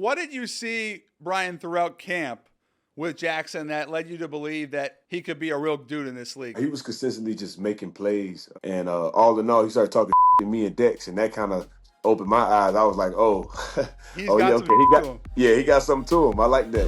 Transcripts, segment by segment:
what did you see, Brian, throughout camp with Jaxson that led you to believe that he could be a real dude in this league? He was consistently just making plays. And all in all, he started talking to me and Dex, and that kind of opened my eyes. I was like, oh, He's oh got yeah, some okay. to him. He got something to him. I like that.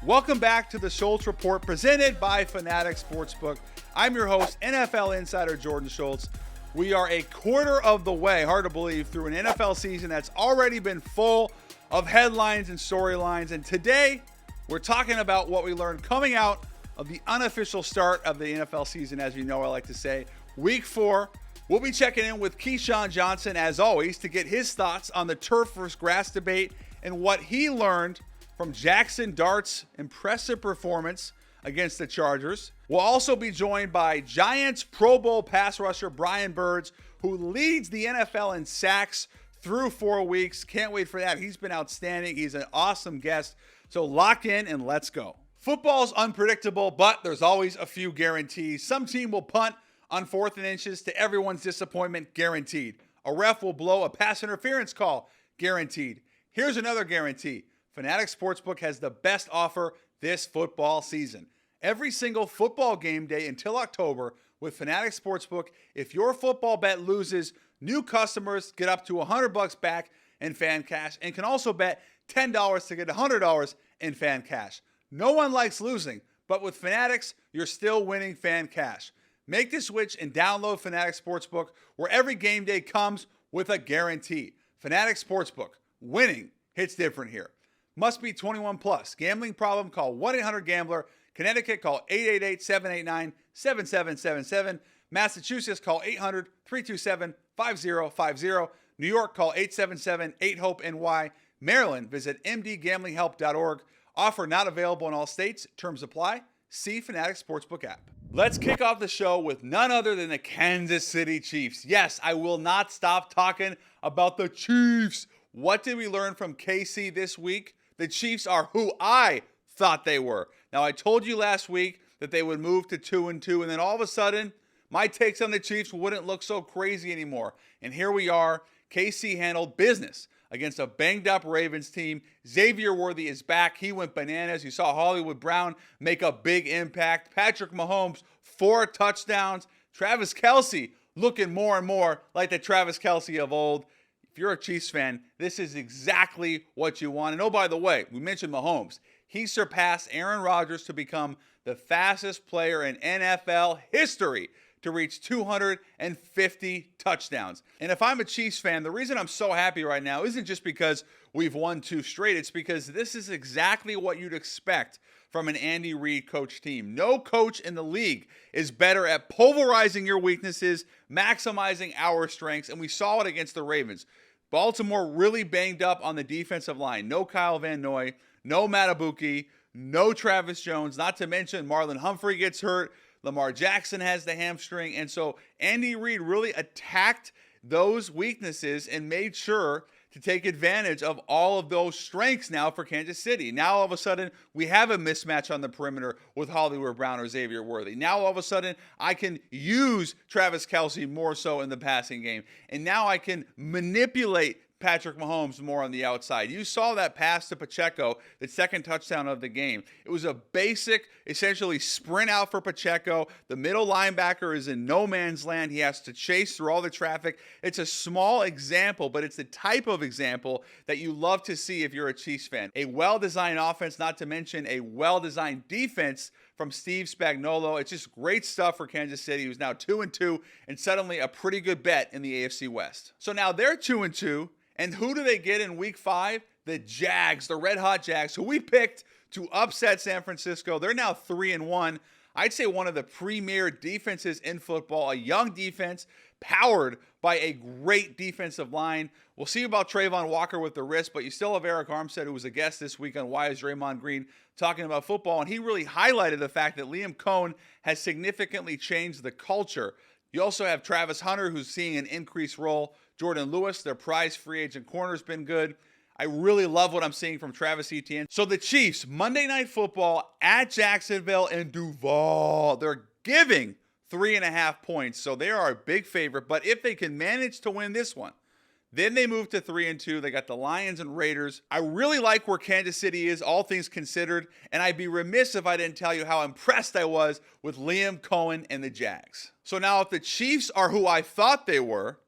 Welcome back to the Schultz Report presented by Fanatics Sportsbook. I'm your host, NFL Insider Jordan Schultz. We are a quarter of the way, hard to believe, through an NFL season that's already been full of headlines and storylines. And today, we're talking about what we learned coming out of the unofficial start of the NFL season, as you know I like to say, Week 4. We'll be checking in with Keyshawn Johnson, as always, to get his thoughts on the turf versus grass debate and what he learned from Jaxson Dart's impressive performance against the Chargers. We'll also be joined by Giants Pro Bowl pass rusher Brian Burns, who leads the NFL in sacks through 4 weeks. Can't wait for that. He's been outstanding. He's an awesome guest. So lock in and let's go. Football's unpredictable, but there's always a few guarantees. Some team will punt on 4th and inches to everyone's disappointment, guaranteed. A ref will blow a pass interference call, guaranteed. Here's another guarantee. Fanatics Sportsbook has the best offer this football season. Every single football game day until October with Fanatics Sportsbook, if your football bet loses, new customers get up to $100 back in fan cash and can also bet $10 to get $100 in fan cash. No one likes losing, but with Fanatics, you're still winning fan cash. Make the switch and download Fanatics Sportsbook, where every game day comes with a guarantee. Fanatics Sportsbook, winning hits different here. Must be 21 plus. Gambling problem? Call 1-800-GAMBLER. Connecticut, call 888-789-7777. Massachusetts, call 800-327-5050. New York, call 877-8-HOPE-NY. Maryland, visit mdgamblinghelp.org. Offer not available in all states. Terms apply. See Fanatics Sportsbook app. Let's kick off the show with none other than the Kansas City Chiefs. Yes, I will not stop talking about the Chiefs. What did we learn from KC this week? The Chiefs are who I thought they were. Now, I told you last week that they would move to 2-2, and then all of a sudden, my takes on the Chiefs wouldn't look so crazy anymore. And here we are. KC handled business against a banged-up Ravens team. Xavier Worthy is back. He went bananas. You saw Hollywood Brown make a big impact. Patrick Mahomes, 4 touchdowns. Travis Kelce looking more and more like the Travis Kelce of old. If you're a Chiefs fan, this is exactly what you want. And oh, by the way, we mentioned Mahomes. He surpassed Aaron Rodgers to become the fastest player in NFL history to reach 250 touchdowns. And if I'm a Chiefs fan, the reason I'm so happy right now isn't just because we've won 2 straight. It's because this is exactly what you'd expect from an Andy Reid coach team. No coach in the league is better at pulverizing your weaknesses, maximizing our strengths, and we saw it against the Ravens. Baltimore really banged up on the defensive line. No Kyle Van Noy, no Matabuki, no Travis Jones, not to mention Marlon Humphrey gets hurt. Lamar Jackson has the hamstring. And so Andy Reid really attacked those weaknesses and made sure to take advantage of all of those strengths now for Kansas City. Now all of a sudden we have a mismatch on the perimeter with Hollywood Brown or Xavier Worthy. Now all of a sudden I can use Travis Kelce more so in the passing game. And now I can manipulate Patrick Mahomes more on the outside. You saw that pass to Pacheco, the second touchdown of the game. It was a basic, essentially sprint out for Pacheco. The middle linebacker is in no man's land. He has to chase through all the traffic. It's a small example, but it's the type of example that you love to see if you're a Chiefs fan. A well-designed offense, not to mention a well-designed defense from Steve Spagnuolo. It's just great stuff for Kansas City, who's now 2-2 and suddenly a pretty good bet in the AFC West. So now they're 2-2. And who do they get in week 5? The Jags, the red hot Jags, who we picked to upset San Francisco. They're now 3-1. I'd say one of the premier defenses in football, a young defense powered by a great defensive line. We'll see about Trayvon Walker with the wrist, but you still have Eric Armstead, who was a guest this week on Why is Draymond Green, talking about football, and he really highlighted the fact that Liam Cohen has significantly changed the culture. You also have Travis Hunter, who's seeing an increased role. Jordan Lewis, their prize free agent corner, has been good. I really love what I'm seeing from Travis Etienne. So the Chiefs, Monday Night Football at Jacksonville and Duval. They're giving 3.5 points, so they are a big favorite. But if they can manage to win this one, Then they moved to 3-2. They got the Lions and Raiders. I really like where Kansas City is, all things considered, and I'd be remiss if I didn't tell you how impressed I was with Liam Cohen and the Jags. So now if the Chiefs are who I thought they were,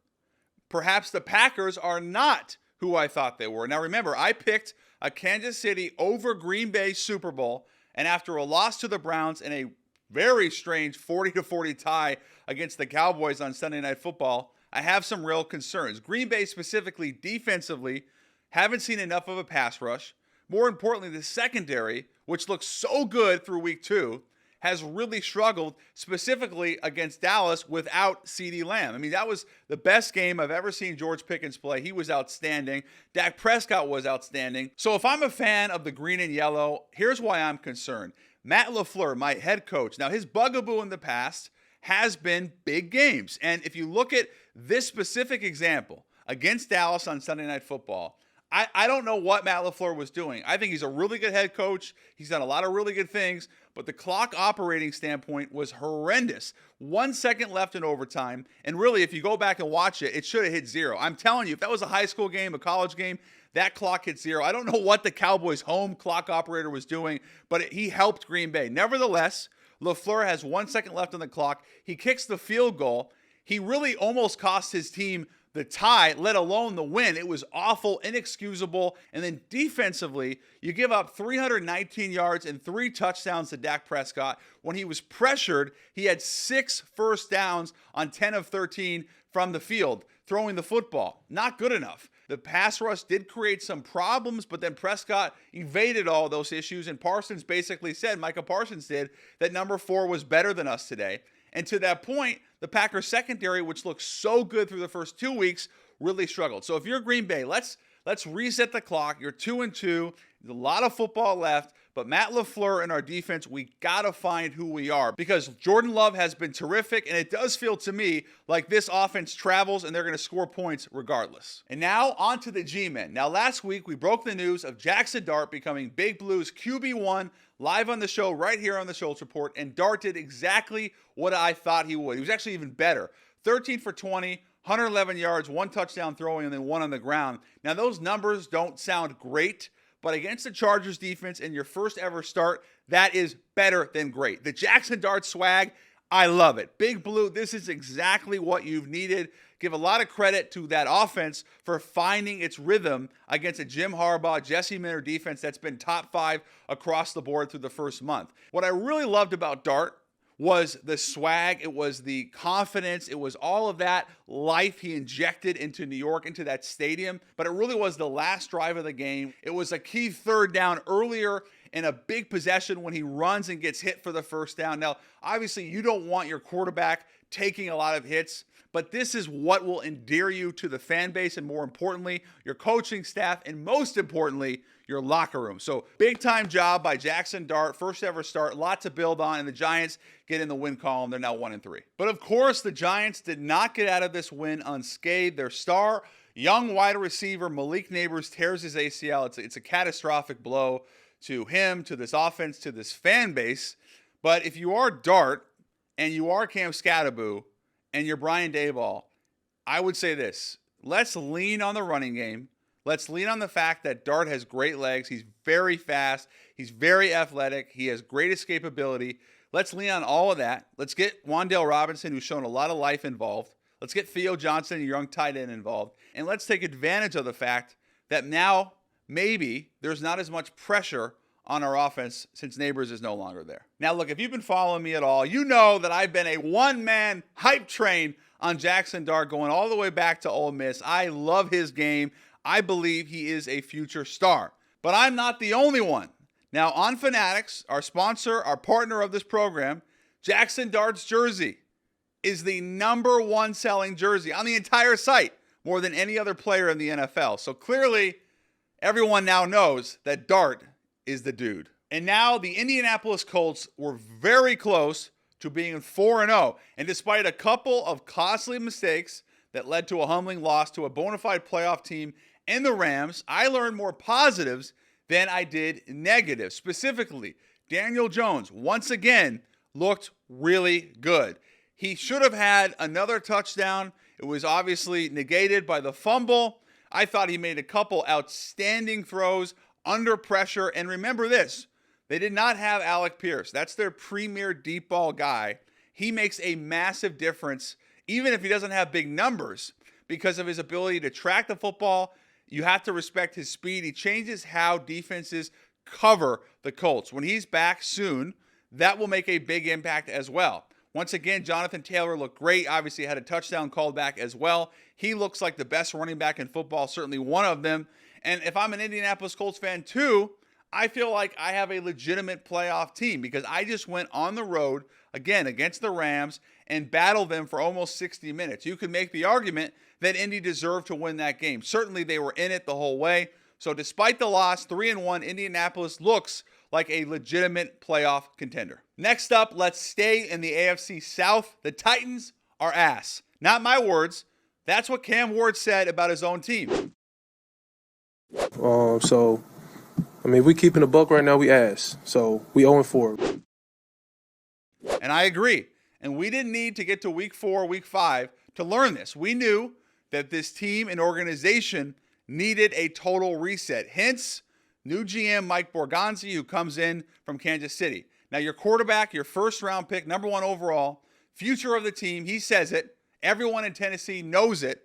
perhaps the Packers are not who I thought they were. Now remember, I picked a Kansas City over Green Bay Super Bowl, and after a loss to the Browns in a very strange 40-40 tie against the Cowboys on Sunday Night Football, I have some real concerns. Green Bay specifically, defensively, haven't seen enough of a pass rush. More importantly, the secondary, which looks so good through week 2, has really struggled, specifically against Dallas without CeeDee Lamb. I mean, that was the best game I've ever seen George Pickens play. He was outstanding. Dak Prescott was outstanding. So if I'm a fan of the green and yellow, here's why I'm concerned. Matt LaFleur, my head coach, now his bugaboo in the past has been big games. And if you look at this specific example against Dallas on Sunday Night Football, I don't know what Matt LaFleur was doing. I think he's a really good head coach. He's done a lot of really good things, but the clock operating standpoint was horrendous. 1 second left in overtime, and really, if you go back and watch it, it should have hit 0. I'm telling you, if that was a high school game, a college game, that clock hit 0. I don't know what the Cowboys' home clock operator was doing, but he helped Green Bay. Nevertheless, LaFleur has 1 second left on the clock. He kicks the field goal. He really almost cost his team the tie, let alone the win. It was awful, inexcusable. And then defensively, you give up 319 yards and 3 touchdowns to Dak Prescott. When he was pressured, he had 6 first downs on 10 of 13 from the field, throwing the football. Not good enough. The pass rush did create some problems, but then Prescott evaded all those issues, and Parsons basically said, Micah Parsons did, that number 4 was better than us today. And to that point, the Packers secondary, which looked so good through the first 2 weeks, really struggled. So if you're Green Bay, let's reset the clock. You're 2-2. There's a lot of football left. But Matt LaFleur and our defense, we got to find who we are, because Jordan Love has been terrific, and it does feel to me like this offense travels and they're going to score points regardless. And now on to the G-Men. Now last week we broke the news of Jaxson Dart becoming Big Blue's QB1 live on the show right here on the Schultz Report, and Dart did exactly what I thought he would. He was actually even better. 13 for 20, 111 yards, 1 touchdown throwing, and then 1 on the ground. Now those numbers don't sound great, but against the Chargers defense in your first ever start, that is better than great. The Jaxson Dart swag, I love it. Big Blue, this is exactly what you've needed. Give a lot of credit to that offense for finding its rhythm against a Jim Harbaugh, Jesse Minter defense that's been top 5 across the board through the first month. What I really loved about Dart was the swag, it was the confidence, it was all of that life he injected into New York, into that stadium. But it really was the last drive of the game. It was a key third down earlier in a big possession when he runs and gets hit for the first down. Now, obviously, you don't want your quarterback taking a lot of hits, but this is what will endear you to the fan base, and more importantly, your coaching staff, and most importantly, your locker room. So big time job by Jaxson Dart, first ever start, lot to build on, and the Giants get in the win column. They're now 1-3. But of course, the Giants did not get out of this win unscathed. Their star young wide receiver Malik Nabers tears his ACL. It's a catastrophic blow to him, to this offense, to this fan base. But if you are Dart and you are Cam Scatterboo and you're Brian Daboll, I would say this: let's lean on the running game. Let's lean on the fact that Dart has great legs. He's very fast. He's very athletic. He has great escapability. Let's lean on all of that. Let's get Wan'Dale Robinson, who's shown a lot of life, involved. Let's get Theo Johnson, a young tight end, involved. And let's take advantage of the fact that now maybe there's not as much pressure on our offense since Nabers is no longer there. Now, look, if you've been following me at all, you know that I've been a one-man hype train on Jaxson Dart going all the way back to Ole Miss. I love his game. I believe he is a future star. But I'm not the only one. Now, on Fanatics, our sponsor, our partner of this program, Jaxson Dart's jersey is the #1 selling jersey on the entire site, more than any other player in the NFL. So clearly, everyone now knows that Dart is the dude. And now the Indianapolis Colts were very close to being 4-0. And despite a couple of costly mistakes that led to a humbling loss to a bona fide playoff team and the Rams, I learned more positives than I did negatives. Specifically, Daniel Jones, once again, looked really good. He should have had another touchdown It was obviously negated by the fumble. I thought he made a couple outstanding throws under pressure. And remember this, they did not have Alec Pierce. That's their premier deep ball guy. He makes a massive difference, even if he doesn't have big numbers, because of his ability to track the football. You have to respect his speed. He changes how defenses cover the Colts. When he's back soon, that will make a big impact as well. Once again, Jonathan Taylor looked great. Obviously had a touchdown called back as well. He looks like the best running back in football, certainly one of them. And if I'm an Indianapolis Colts fan too, I feel like I have a legitimate playoff team because I just went on the road, again, against the Rams and battled them for almost 60 minutes. You could make the argument that Indy deserved to win that game. Certainly they were in it the whole way. So despite the loss, 3-1, Indianapolis looks like a legitimate playoff contender. Next up, let's stay in the AFC South. The Titans are ass. Not my words. That's what Cam Ward said about his own team. We keeping the buck right now, we ass. So we 0-4. And I agree. And we didn't need to get to week 4, week 5 to learn this. We knew that this team and organization needed a total reset. Hence, new GM Mike Borgonzi, who comes in from Kansas City. Now, your quarterback, your first-round pick, number 1 overall, future of the team, he says it. Everyone in Tennessee knows it.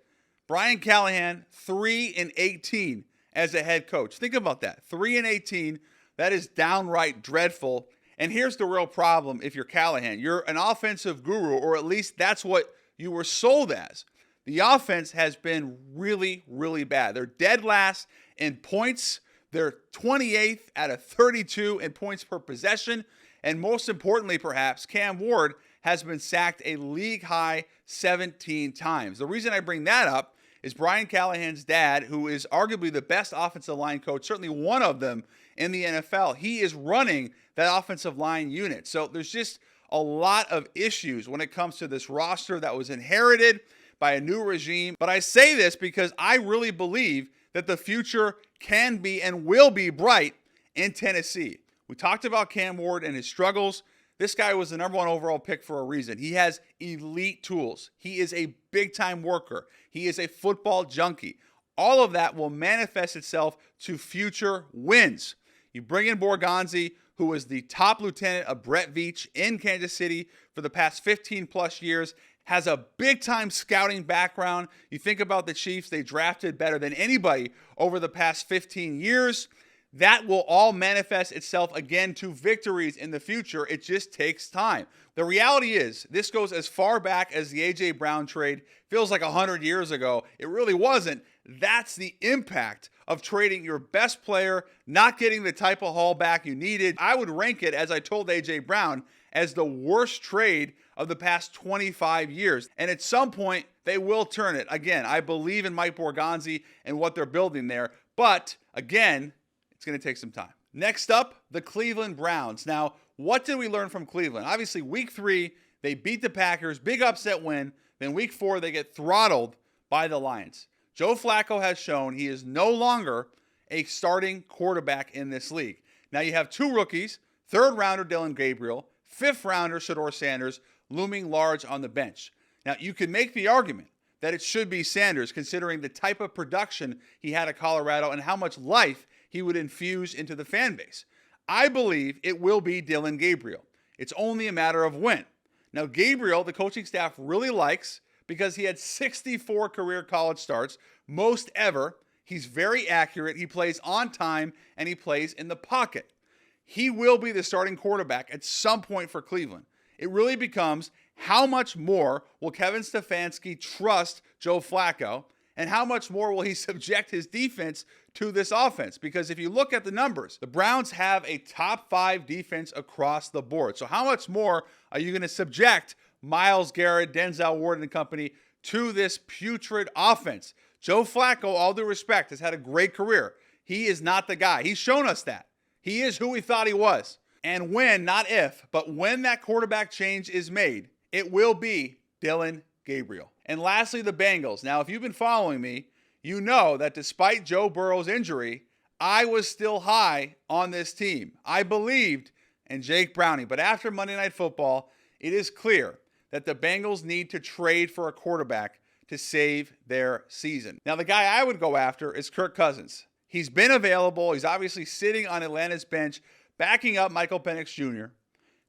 Brian Callahan, 3-18 as a head coach. Think about that. 3-18. That is downright dreadful. And here's the real problem if you're Callahan. You're an offensive guru, or at least that's what you were sold as. The offense has been really, really bad. They're dead last in points. They're 28th out of 32 in points per possession. And most importantly, perhaps, Cam Ward has been sacked a league-high 17 times. The reason I bring that up is Brian Callahan's dad, who is arguably the best offensive line coach, certainly one of them in the NFL. He is running that offensive line unit. So there's just a lot of issues when it comes to this roster that was inherited by a new regime. But I say this because I really believe that the future can be and will be bright in Tennessee. We talked about Cam Ward and his struggles. This guy was the number 1 overall pick for a reason. He has elite tools. He is a big-time worker. He is a football junkie. All of that will manifest itself to future wins. You bring in Borgonzi, who was the top lieutenant of Brett Veach in Kansas City for the past 15-plus years, has a big-time scouting background. You think about the Chiefs, they drafted better than anybody over the past 15 years. That will all manifest itself again to victories in the future. It just takes time. The reality is, this goes as far back as the A.J. Brown trade. Feels like 100 years ago. It really wasn't. That's the impact of trading your best player, not getting the type of haul back you needed. I would rank it, as I told A.J. Brown, as the worst trade of the past 25 years. And at some point, they will turn it. Again, I believe in Mike Borgonzi and what they're building there. But, again, it's going to take some time. Next up, the Cleveland Browns. Now, what did we learn from Cleveland? Obviously, week 3, they beat the Packers. Big upset win. Then week 4, they get throttled by the Lions. Joe Flacco has shown he is no longer a starting quarterback in this league. Now, you have 2 rookies, 3rd rounder Dillon Gabriel, 5th rounder Shedeur Sanders, looming large on the bench. Now, you can make the argument that it should be Sanders, considering the type of production he had at Colorado and how much life he would infuse into the fan base. I believe it will be Dillon Gabriel. It's only a matter of when. Now, Gabriel, the coaching staff really likes because he had 64 career college starts, most ever. He's very accurate. He plays on time, and he plays in the pocket. He will be the starting quarterback at some point for Cleveland. It really becomes how much more will Kevin Stefanski trust Joe Flacco, and how much more will he subject his defense to this offense? Because if you look at the numbers, the Browns have a top 5 defense across the board. So how much more are you going to subject Myles Garrett, Denzel Ward, and company to this putrid offense? Joe Flacco, all due respect, has had a great career. He is not the guy. He's shown us that. He is who we thought he was. And when, not if, but when that quarterback change is made, it will be Dillon Gabriel. And lastly, the Bengals. Now, if you've been following me, you know that despite Joe Burrow's injury, I was still high on this team. I believed in Jake Browning. But after Monday Night Football, it is clear that the Bengals need to trade for a quarterback to save their season. Now, the guy I would go after is Kirk Cousins. He's been available. He's obviously sitting on Atlanta's bench, backing up Michael Penix Jr.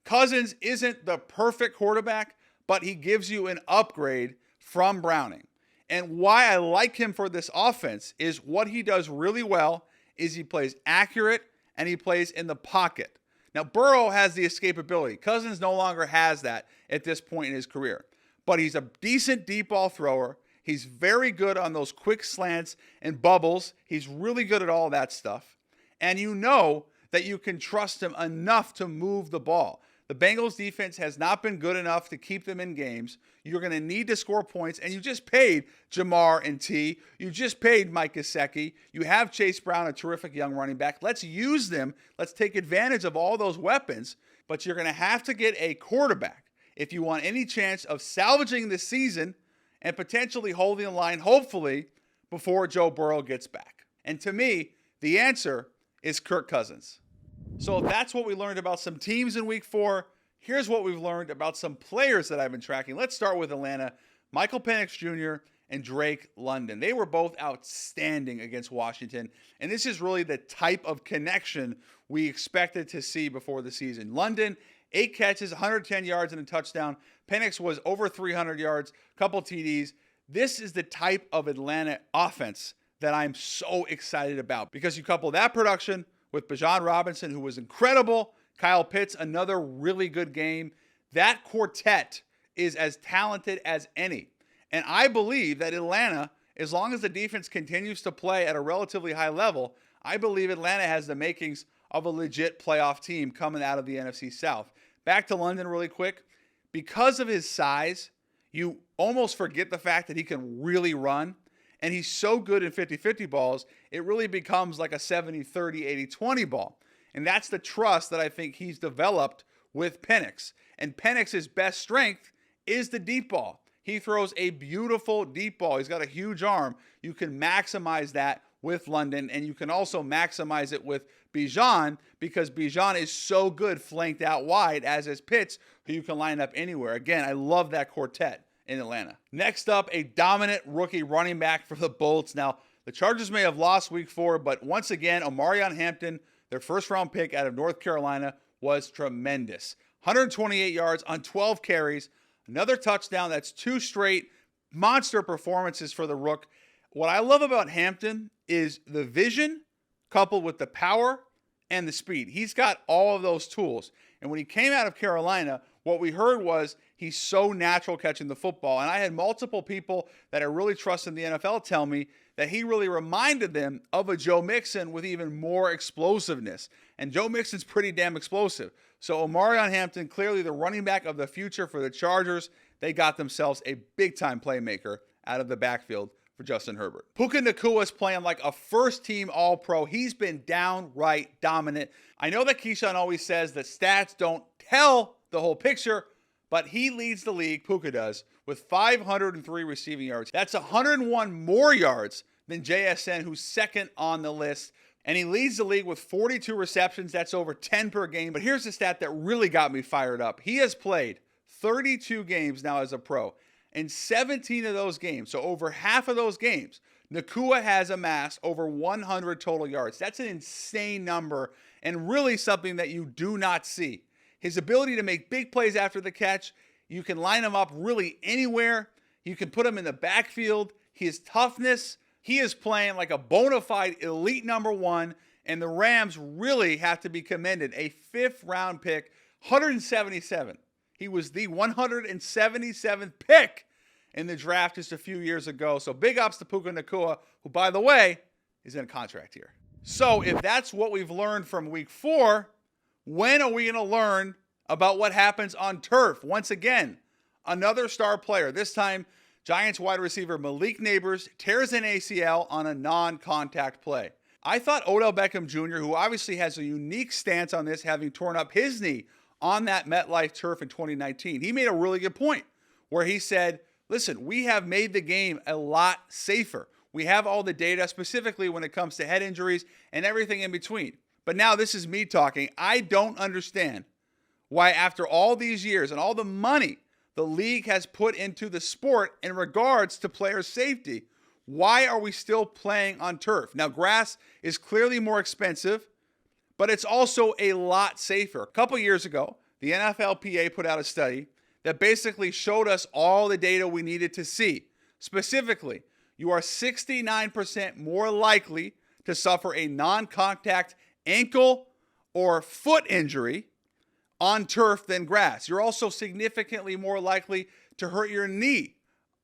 Cousins isn't the perfect quarterback, but he gives you an upgrade from Browning. And why I like him for this offense is what he does really well is he plays accurate and he plays in the pocket. Now, Burrow has the escapability. Cousins no longer has that at this point in his career. But he's a decent deep ball thrower. He's very good on those quick slants and bubbles. He's really good at all that stuff. And you know that you can trust him enough to move the ball. The Bengals defense has not been good enough to keep them in games. You're going to need to score points, and you just paid Jamar and T. You just paid Mike Gesicki. You have Chase Brown, a terrific young running back. Let's use them. Let's take advantage of all those weapons. But you're going to have to get a quarterback if you want any chance of salvaging this season and potentially holding the line, hopefully, before Joe Burrow gets back. And to me, the answer is Kirk Cousins. So if that's what we learned about some teams in week 4, here's what we've learned about some players that I've been tracking. Let's start with Atlanta. Michael Penix Jr. and Drake London. They were both outstanding against Washington. And this is really the type of connection we expected to see before the season. London, 8 catches, 110 yards and a touchdown. Penix was over 300 yards, couple TDs. This is the type of Atlanta offense that I'm so excited about because you couple that production with Bijan Robinson, who was incredible. Kyle Pitts, another really good game. That quartet is as talented as any. And I believe that Atlanta, as long as the defense continues to play at a relatively high level, I believe Atlanta has the makings of a legit playoff team coming out of the NFC South. Back to London really quick. Because of his size, you almost forget the fact that he can really run. And he's so good in 50-50 balls, it really becomes like a 70-30, 80-20 ball. And that's the trust that I think he's developed with Penix. And Penix's best strength is the deep ball. He throws a beautiful deep ball. He's got a huge arm. You can maximize that with London, and you can also maximize it with Bijan because Bijan is so good flanked out wide, as is Pitts, who you can line up anywhere. Again, I love that quartet in Atlanta. Next up, a dominant rookie running back for the Bolts. Now, the Chargers may have lost week 4, but once again, Omarion Hampton, their first-round pick out of North Carolina, was tremendous. 128 yards on 12 carries, another touchdown. That's 2 straight monster performances for the Rook. What I love about Hampton is the vision coupled with the power and the speed. He's got all of those tools. And when he came out of Carolina, what we heard was he's so natural catching the football. And I had multiple people that I really trust in the NFL tell me that he really reminded them of a Joe Mixon with even more explosiveness. And Joe Mixon's pretty damn explosive. So Omarion Hampton, clearly the running back of the future for the Chargers. They got themselves a big-time playmaker out of the backfield for Justin Herbert. Puka Nacua is playing like a first-team All-Pro. He's been downright dominant. I know that Keyshawn always says that stats don't tell the whole picture, but he leads the league, Puka does, with 503 receiving yards. That's 101 more yards than JSN, who's second on the list. And he leads the league with 42 receptions. That's over 10 per game. But here's the stat that really got me fired up. He has played 32 games now as a pro. In 17 of those games, so over half of those games, Nacua has amassed over 100 total yards. That's an insane number and really something that you do not see. His ability to make big plays after the catch, you can line him up really anywhere. You can put him in the backfield. His toughness, he is playing like a bona fide elite number 1, and the Rams really have to be commended. A 5th-round pick, 177. He was the 177th pick in the draft just a few years ago. So big ups to Puka Nacua, who, by the way, is in a contract year. So if that's what we've learned from week 4, when are we going to learn about what happens on turf? Once again, another star player. This time, Giants wide receiver Malik Nabers tears an ACL on a non-contact play. I thought Odell Beckham Jr., who obviously has a unique stance on this, having torn up his knee on that MetLife turf in 2019, he made a really good point where he said, listen, we have made the game a lot safer. We have all the data, specifically when it comes to head injuries and everything in between. But now this is me talking. I don't understand why after all these years and all the money the league has put into the sport in regards to player safety. Why are we still playing on turf? Now, grass is clearly more expensive, but it's also a lot safer. A couple years ago, the NFLPA put out a study that basically showed us all the data we needed to see. Specifically, you are 69% more likely to suffer a non-contact ankle or foot injury on turf than grass. You're also significantly more likely to hurt your knee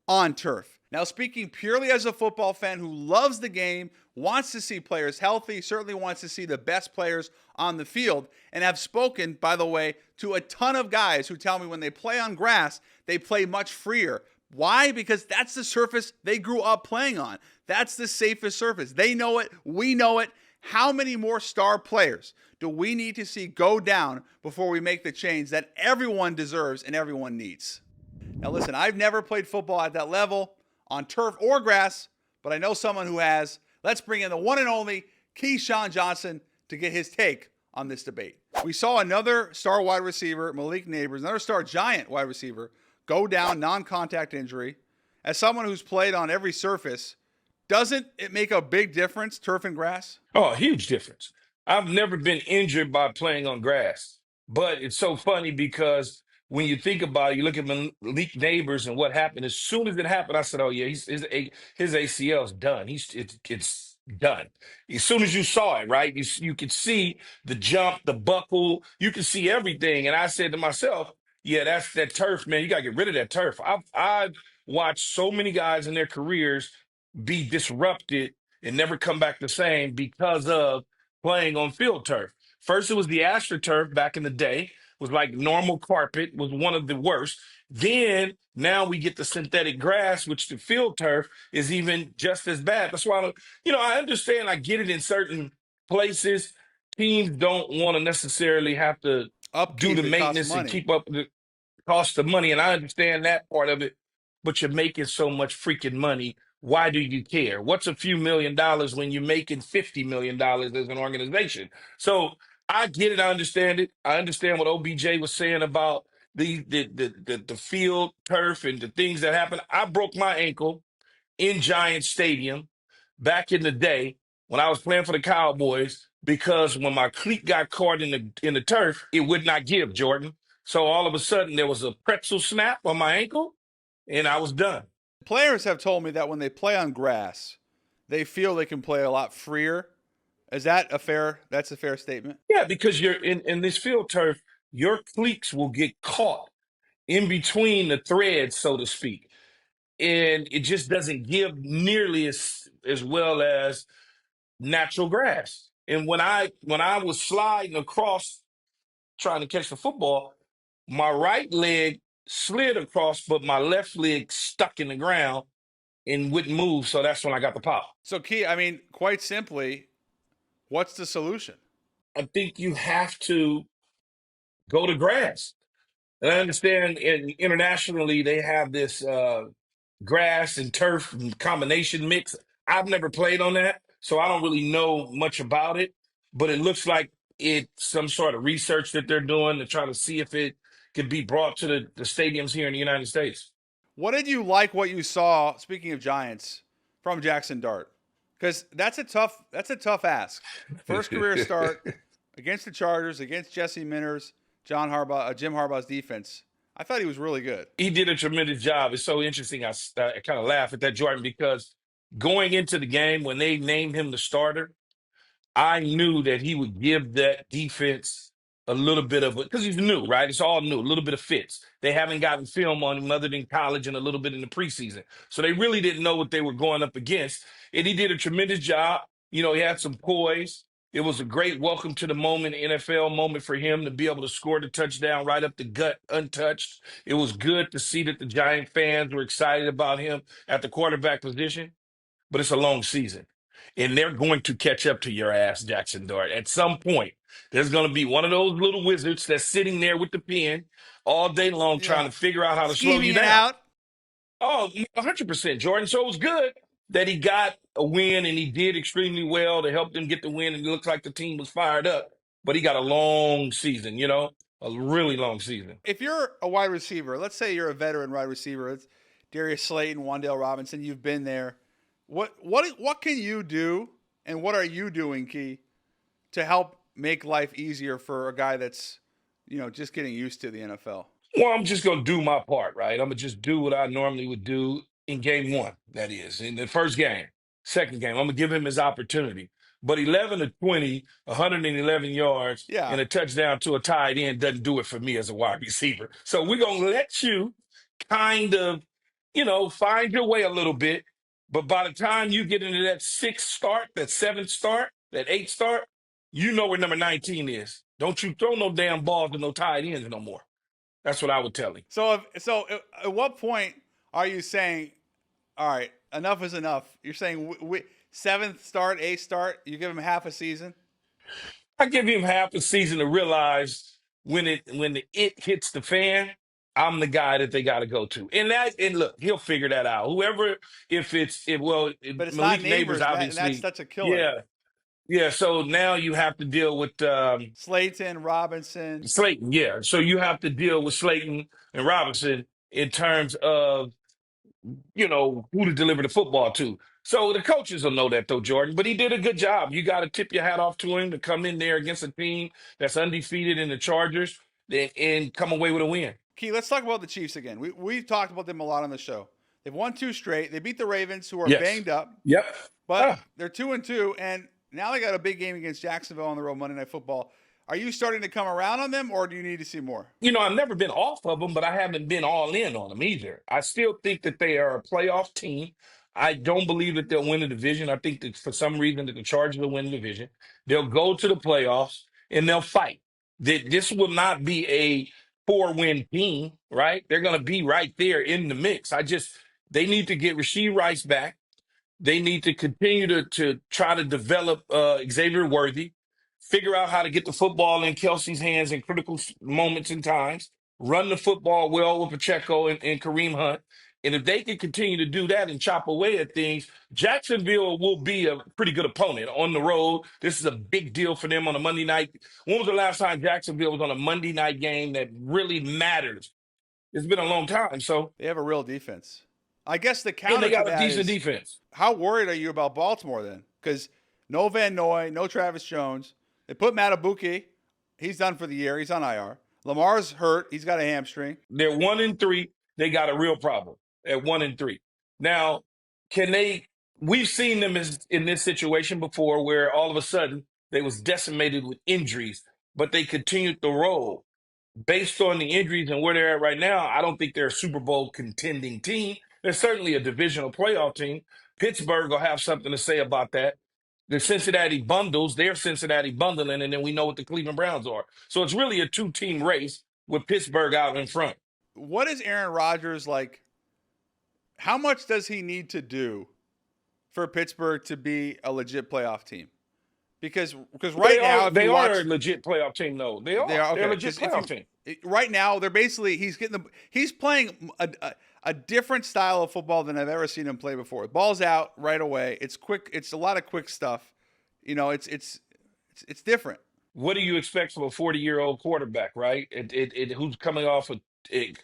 on turf. Now, speaking purely as a football fan who loves the game, wants to see players healthy, certainly wants to see the best players on the field, and have spoken, by the way, to a ton of guys who tell me when they play on grass, they play much freer. Why? Because that's the surface they grew up playing on. That's the safest surface. They know it. We know it. How many more star players do we need to see go down before we make the change that everyone deserves and everyone needs? Now, listen, I've never played football at that level on turf or grass, but I know someone who has. Let's bring in the one and only Keyshawn Johnson to get his take on this debate. We saw another star wide receiver, Malik Nabers, another star giant wide receiver, go down, non-contact injury. As someone who's played on every surface, doesn't it make a big difference, turf and grass? Oh, a huge difference. I've never been injured by playing on grass, but it's so funny because when you think about it, you look at Malik Nabers and what happened. As soon as it happened, I said, "Oh yeah, his ACL is done. It's done." As soon as you saw it, right? You could see the jump, the buckle. You could see everything, and I said to myself, "Yeah, that's that turf, man. You got to get rid of that turf." I've watched so many guys in their careers be disrupted and never come back the same because of playing on field turf. First, it was the AstroTurf back in the day, was like normal carpet, was one of the worst. Then now we get the synthetic grass, which the field turf is even just as bad. That's why, I understand, I get it in certain places. Teams don't want to necessarily have to do Upkeep, the it costs maintenance and money. keep up with the cost of money, and I understand that part of it, but you're making so much freaking money. Why do you care? What's a few $1 million when you're making $50 million as an organization? So I get it. I understand it. I understand what OBJ was saying about the field turf and the things that happen. I broke my ankle in Giant Stadium back in the day when I was playing for the Cowboys because when my cleat got caught in the turf, it would not give, Jordan. So all of a sudden there was a pretzel snap on my ankle and I was done. Players have told me that when they play on grass, they feel they can play a lot freer. Is that a fair? That's a fair statement. Yeah, because you're in this field turf, your cleats will get caught in between the threads, so to speak. And it just doesn't give nearly as well as natural grass. And when I was sliding across trying to catch the football, my right leg slid across, but my left leg stuck in the ground and wouldn't move. So that's when I got the pop. So, Key, I mean, quite simply, what's the solution? I think you have to go to grass. And I understand internationally they have this grass and turf combination mix. I've never played on that, so I don't really know much about it. But it looks like it's some sort of research that they're doing to try to see if it could be brought to the stadiums here in the United States. What did you like what you saw, speaking of Giants, from Jaxson Dart? Because that's a tough ask. First career start against the Chargers, against Jesse Miners, Jim Harbaugh's defense. I thought he was really good. He did a tremendous job. It's so interesting. I kind of laugh at that, Jordan, because going into the game when they named him the starter, I knew that he would give that defense a little bit of it because he's new, right? It's all new, a little bit of fits. They haven't gotten film on him other than college and a little bit in the preseason. So they really didn't know what they were going up against. And he did a tremendous job. He had some poise. It was a great welcome to the moment, NFL moment for him to be able to score the touchdown right up the gut, untouched. It was good to see that the Giant fans were excited about him at the quarterback position, but it's a long season. And they're going to catch up to your ass, Jaxson Dart. At some point, there's going to be one of those little wizards that's sitting there with the pen all day long trying to figure out how to slow you Scheming it down. out. Oh, 100%, Jordan. So it was good that he got a win and he did extremely well to help them get the win. And it looks like the team was fired up, but he got a long season. a really long season. If you're a wide receiver, let's say you're a veteran wide receiver, it's Darius Slayton, Wan'Dale Robinson, you've been there. What can you do, and what are you doing, Key, to help make life easier for a guy that's, just getting used to the NFL? Well, I'm just going to do my part, right? I'm going to just do what I normally would do in game one, that is, in the first game. Second game, I'm going to give him his opportunity. But 11 to 20, 111 yards, Yeah. and a touchdown to a tight end doesn't do it for me as a wide receiver. So we're going to let you kind of, find your way a little bit. But by the time you get into that sixth start, that seventh start, that eighth start, you know where number 19 is. Don't you throw no damn balls to no tight ends no more. That's what I would tell him. So at what point are you saying, all right, enough is enough? You're saying seventh start, eighth start, you give him half a season? I give him half a season to realize when the it hits the fan, I'm the guy that they got to go to. And look, he'll figure that out. Whoever, But it's Malik not Nabers, Neighbors, and that's obviously. such a killer. Yeah. Yeah. So now you have to deal with Slayton, Robinson. Slayton. Yeah. So you have to deal with Slayton and Robinson in terms of who to deliver the football to. So the coaches will know that, though, Jordan. But he did a good job. You got to tip your hat off to him to come in there against a team that's undefeated in the Chargers and come away with a win. Key, let's talk about the Chiefs again. We've talked about them a lot on the show. They've won 2 straight. They beat the Ravens, who are Yes. banged up. Yep. But they're 2-2, and now they got a big game against Jacksonville on the road Monday Night Football. Are you starting to come around on them, or do you need to see more? I've never been off of them, but I haven't been all in on them either. I still think that they are a playoff team. I don't believe that they'll win the division. I think that for some reason that the Chargers will win the division. They'll go to the playoffs and they'll fight. This will not be a 4-win team, right? They're going to be right there in the mix. They need to get Rashee Rice back. They need to continue to try to develop Xavier Worthy, figure out how to get the football in Kelsey's hands in critical moments and times, run the football well with Pacheco and Kareem Hunt. And if they can continue to do that and chop away at things, Jacksonville will be a pretty good opponent on the road. This is a big deal for them on a Monday night. When was the last time Jacksonville was on a Monday night game that really matters? It's been a long time. So They have a real defense. I guess the and counter they to got a that decent is, defense. how worried are you about Baltimore then? Because no Van Noy, no Travis Jones. They put Matabuki. He's done for the year. He's on IR. Lamar's hurt. He's got a hamstring. They're 1-3. They got a real problem at 1-3. Now, we've seen them in this situation before where all of a sudden they was decimated with injuries, but they continued to roll. Based on the injuries and where they're at right now, I don't think they're a Super Bowl contending team. They're certainly a divisional playoff team. Pittsburgh will have something to say about that. The Cincinnati bundles, they're Cincinnati bundling, and then we know what the Cleveland Browns are. So it's really a 2-team race with Pittsburgh out in front. What is Aaron Rodgers like? How much does he need to do for Pittsburgh to be a legit playoff team? Because right now, if they you are watch, a legit playoff team, though. They are. okay. They're a legit 'Cause if playoff team. right now, they're basically he's playing a different style of football than I've ever seen him play before. Ball's out right away. It's quick. It's a lot of quick stuff. It's different. What do you expect from a 40-year-old quarterback, right? Who's coming off a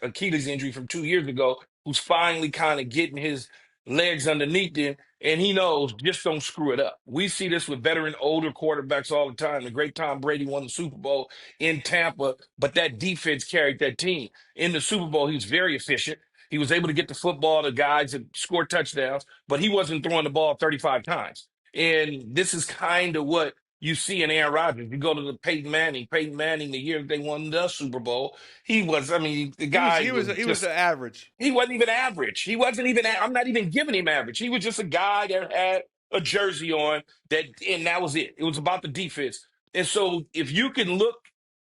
Achilles injury from 2 years ago, who's finally kind of getting his legs underneath him, and he knows just don't screw it up. We see this with veteran, older quarterbacks all the time. The great Tom Brady won the Super Bowl in Tampa, but that defense carried that team. In the Super Bowl, he was very efficient. He was able to get the football to guys and score touchdowns, but he wasn't throwing the ball 35 times. And this is kind of what you see in Aaron Rodgers. You go to the Peyton Manning, the year they won the Super Bowl, the guy He was average. he wasn't even average. I'm not even giving him average. He was just a guy that had a jersey on and that was it. It was about the defense. And so if you can look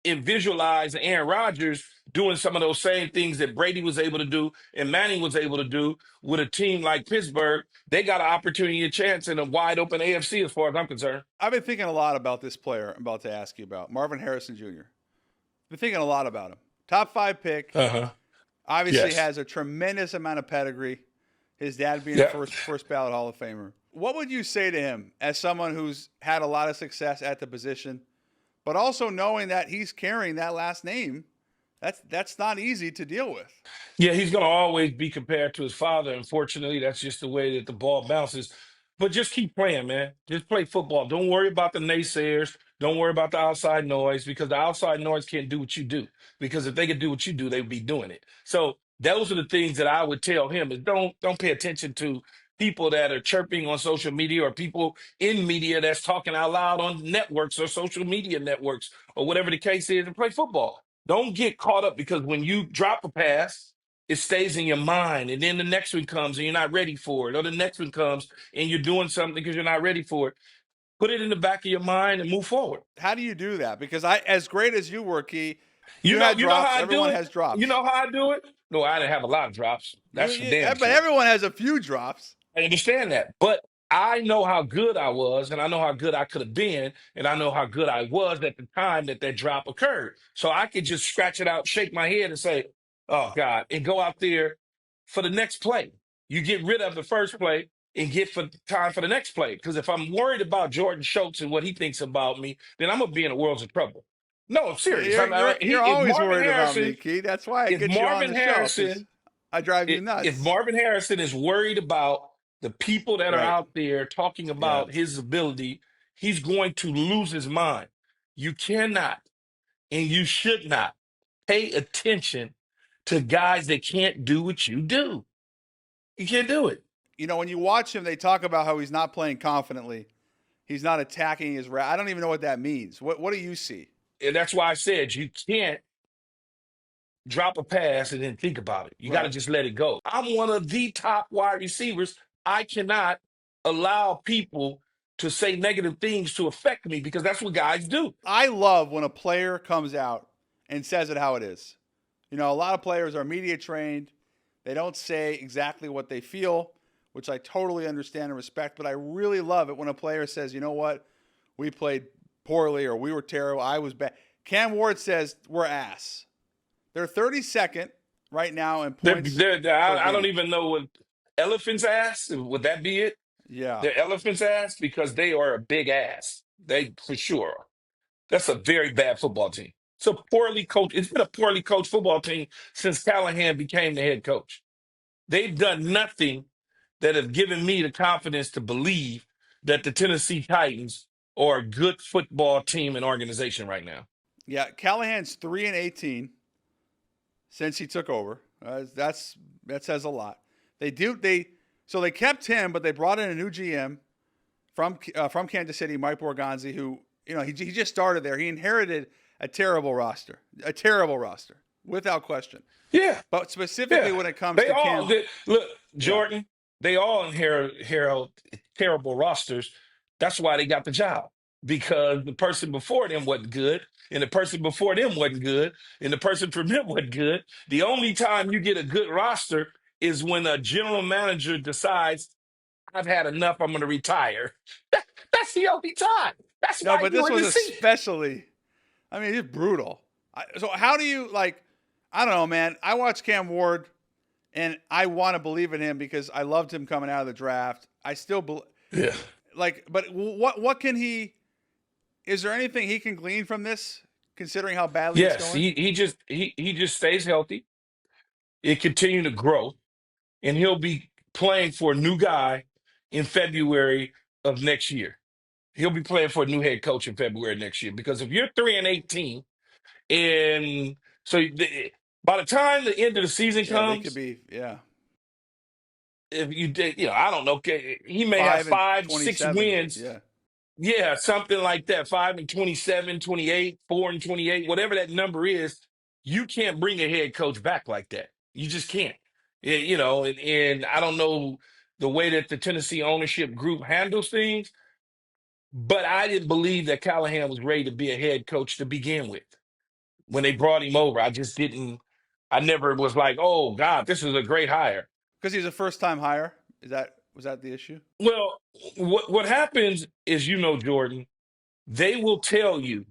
and visualize Aaron Rodgers doing some of those same things that Brady was able to do and Manning was able to do with a team like Pittsburgh, they got an opportunity, a chance in a wide open AFC as far as I'm concerned. I've been thinking a lot about this player I'm about to ask you about, Marvin Harrison Jr. Been thinking a lot about him. Top 5 pick. Obviously has a tremendous amount of pedigree. His dad being a first ballot Hall of Famer. What would you say to him as someone who's had a lot of success at the position, but also knowing that he's carrying that last name, that's not easy to deal with. Yeah, he's going to always be compared to his father. Unfortunately, that's just the way that the ball bounces. But just keep playing, man. Just play football. Don't worry about the naysayers. Don't worry about the outside noise because the outside noise can't do what you do. Because if they could do what you do, they'd be doing it. So those are the things that I would tell him is don't pay attention to people that are chirping on social media or people in media that's talking out loud on networks or social media networks or whatever the case is and play football. Don't get caught up because when you drop a pass, it stays in your mind. And then the next one comes and you're not ready for it. Or the next one comes and you're doing something because you're not ready for it. Put it in the back of your mind and move forward. How do you do that? Because as great as you were, Key, You you know, had you know drops. how I Everyone do it? has drops. You know how I do it? No, I didn't have a lot of drops. That's for damn But sure. everyone has a few drops. I understand that. But I know how good I was, and I know how good I could have been, and I know how good I was at the time that that drop occurred. So I could just scratch it out, shake my head, and say, oh, God, and go out there for the next play. You get rid of the first play and get for time for the next play. Because if I'm worried about Jordan Schultz and what he thinks about me, then I'm going to be in the world's of trouble. No, I'm serious. You're If always Marvin worried about Harrison, me, Key. That's why I if get you on Marvin the show. 'Cause Harrison I drive you nuts. if Marvin Harrison is worried about the people that are Right. out there talking about his ability, he's going to lose his mind. You cannot and you should not pay attention to guys that can't do what you do. You can't do it. You know, when you watch him, they talk about how he's not playing confidently. He's not attacking his route. I don't even know what that means. What do you see? And that's why I said you can't drop a pass and then think about it. You got to just let it go. I'm one of the top wide receivers. I cannot allow people to say negative things to affect me because that's what guys do. I love when a player comes out and says it how it is. You know, a lot of players are media trained. They don't say exactly what they feel, which I totally understand and respect. But I really love it when a player says, you know what, we played poorly or we were terrible. I was bad. Cam Ward says we're ass. They're 32nd right now in points. I don't even know what elephant's ass. Would that be it? Yeah. They're elephant's ass because they are a big ass. They for sure are. That's a very bad football team. It's a poorly coached. It's been a poorly coached football team since Callahan became the head coach. They've done nothing that have given me the confidence to believe that the Tennessee Titans are a good football team and organization right now. Yeah. Callahan's 3-18 since he took over. That says a lot. They kept him, but they brought in a new GM from Kansas City, Mike Borgonzi, who he just started there. He inherited a terrible roster, without question. Yeah, but specifically when it comes look, Jordan, they all inherit terrible rosters. That's why they got the job because the person before them wasn't good, and the person before them wasn't good, and the person from them wasn't good. The only time you get a good roster is when a general manager decides, I've had enough, I'm going to retire. That's the only time. That's why but this was especially, I mean, it's brutal. So how do you, I don't know, man. I watched Cam Ward, and I want to believe in him because I loved him coming out of the draft. I still believe. Yeah. But what can he? Is there anything he can glean from this, considering how badly it's going? Yes, he just stays healthy. It continue to grow, and he'll be playing for a new guy in February of next year. He'll be playing for a new head coach in February next year because if you're 3-18, and so by the time the end of the season comes, they could be if you did, I don't know, he may have 5, 6 wins. Yeah, something like that. 5-27, 28, 4-28, whatever that number is. You can't bring a head coach back like that. You just can't. And I don't know the way that the Tennessee ownership group handles things, but I didn't believe that Callahan was ready to be a head coach to begin with. When they brought him over, I just didn't. I never was like, oh God, this is a great hire. Because he's a first-time hire. Was that the issue? Well, what happens is, Jordan, they will tell you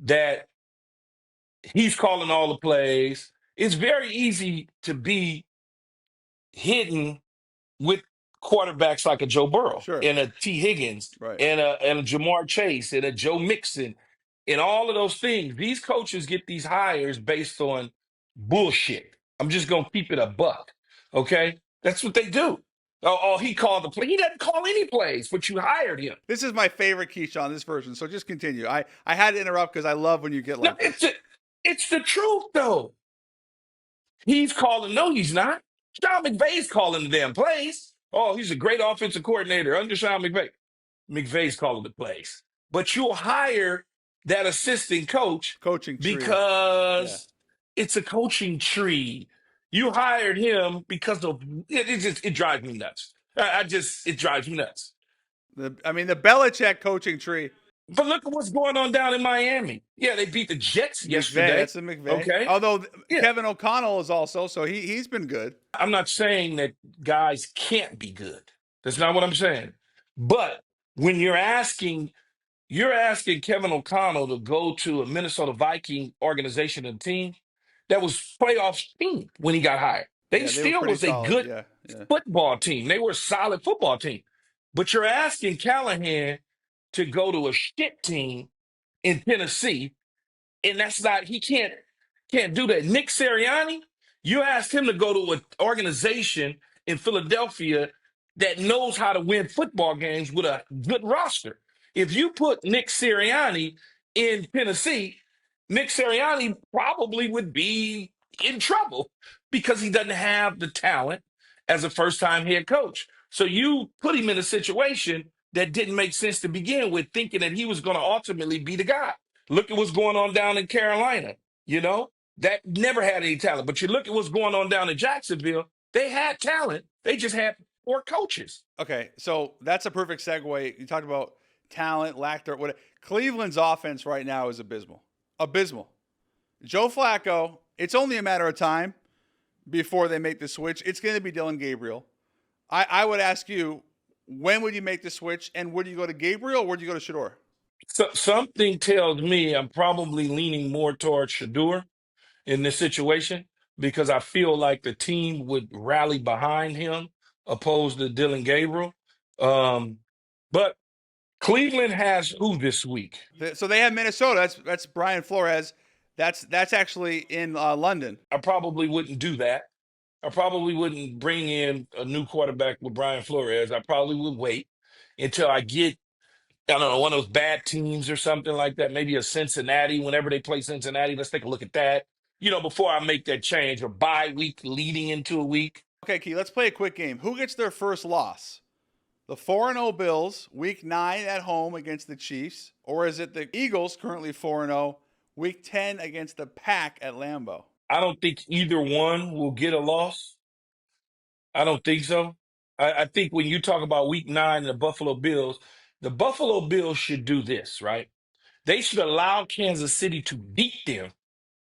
that he's calling all the plays. It's very easy to be hidden with quarterbacks like a Joe Burrow and a T. Higgins and a Jamar Chase and a Joe Mixon. and all of those things. These coaches get these hires based on bullshit. I'm just gonna keep it a buck. Okay, that's what they do. Oh, he called the play. He doesn't call any plays, but you hired him. This is my favorite Keyshawn, this version. So just continue. I had to interrupt because I love when you get No, like this. it's the truth though. He's calling. No, he's not. Sean McVay's calling the damn plays. Oh, he's a great offensive coordinator under Sean McVay. McVay's calling the plays. But you'll hire that assistant coach Coaching tree. because it's a coaching tree. You hired him because of it drives me nuts. It drives me nuts. The Belichick coaching tree. But look at what's going on down in Miami. Yeah, they beat the Jets McVay, yesterday. that's the McVay. Okay. Although Yeah. Kevin O'Connell is also, so he's been good. I'm not saying that guys can't be good. That's not what I'm saying. But when you're asking Kevin O'Connell to go to a Minnesota Viking organization and team that was playoff team when he got hired. They were still pretty was a solid. good football team. They were a solid football team. But you're asking Callahan to go to a shit team in Tennessee, and that's not, he can't do that. Nick Sirianni, you asked him to go to an organization in Philadelphia that knows how to win football games with a good roster. If you put Nick Sirianni in Tennessee, Nick Sirianni probably would be in trouble because he doesn't have the talent as a first-time head coach. So you put him in a situation that didn't make sense to begin with, thinking that he was going to ultimately be the guy. Look at what's going on down in Carolina. That never had any talent. But you look at what's going on down in Jacksonville, they had talent. They just had poor coaches. Okay, so that's a perfect segue. You talked about talent, lack thereof. What Cleveland's offense right now is abysmal. Abysmal. Joe Flacco, it's only a matter of time before they make the switch. It's going to be Dylan Gabriel. I would ask you, when would you make the switch, and would you go to Gabriel or would you go to Shador? So, something tells me I'm probably leaning more towards Shador in this situation because I feel like the team would rally behind him opposed to Dylan Gabriel. But Cleveland has who this week? So they have Minnesota. That's Brian Flores. That's actually in London. I probably wouldn't do that. I probably wouldn't bring in a new quarterback with Brian Flores. I probably would wait until I get, I don't know, one of those bad teams or something like that. Maybe a Cincinnati. Whenever they play Cincinnati, let's take a look at that. Before I make that change, or bye week leading into a week. Okay, Key, let's play a quick game. Who gets their first loss? The 4-0 Bills, week 9 at home against the Chiefs, or is it the Eagles, currently 4-0, week 10 against the Pack at Lambeau? I don't think either one will get a loss. I don't think so. I think when you talk about week 9 and the Buffalo Bills should do this, right? They should allow Kansas City to beat them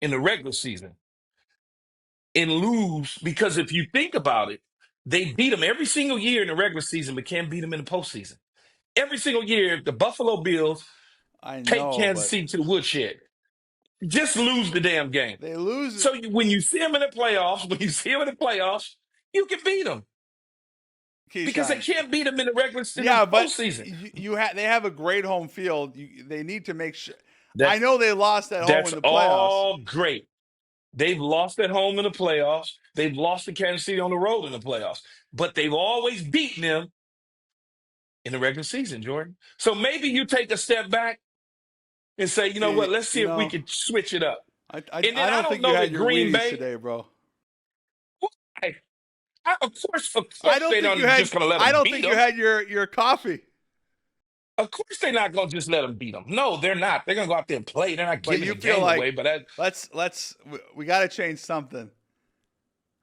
in the regular season and lose, because if you think about it, they beat them every single year in the regular season, but can't beat them in the postseason. Every single year, the Buffalo Bills take Kansas City to the woodshed. Just lose the damn game. They lose. So when you see them in the playoffs, you can beat them. Keyshawn. Because they can't beat them in the regular season. Postseason. They have a great home field. They need to make sure. I know they lost at home in the playoffs. That's all great. They've lost at home in the playoffs. They've lost to Kansas City on the road in the playoffs. But they've always beaten them in the regular season, Jordan. So maybe you take a step back and say, you know what, let's see if we can switch it up. I don't think you had your Green Bay today, bro. Of course they're not just going to let them beat them. I don't think you had your coffee. Of course they're not going to just let them beat them. No, they're not. They're going to go out there and play. They're not giving the game away. But we got to change something.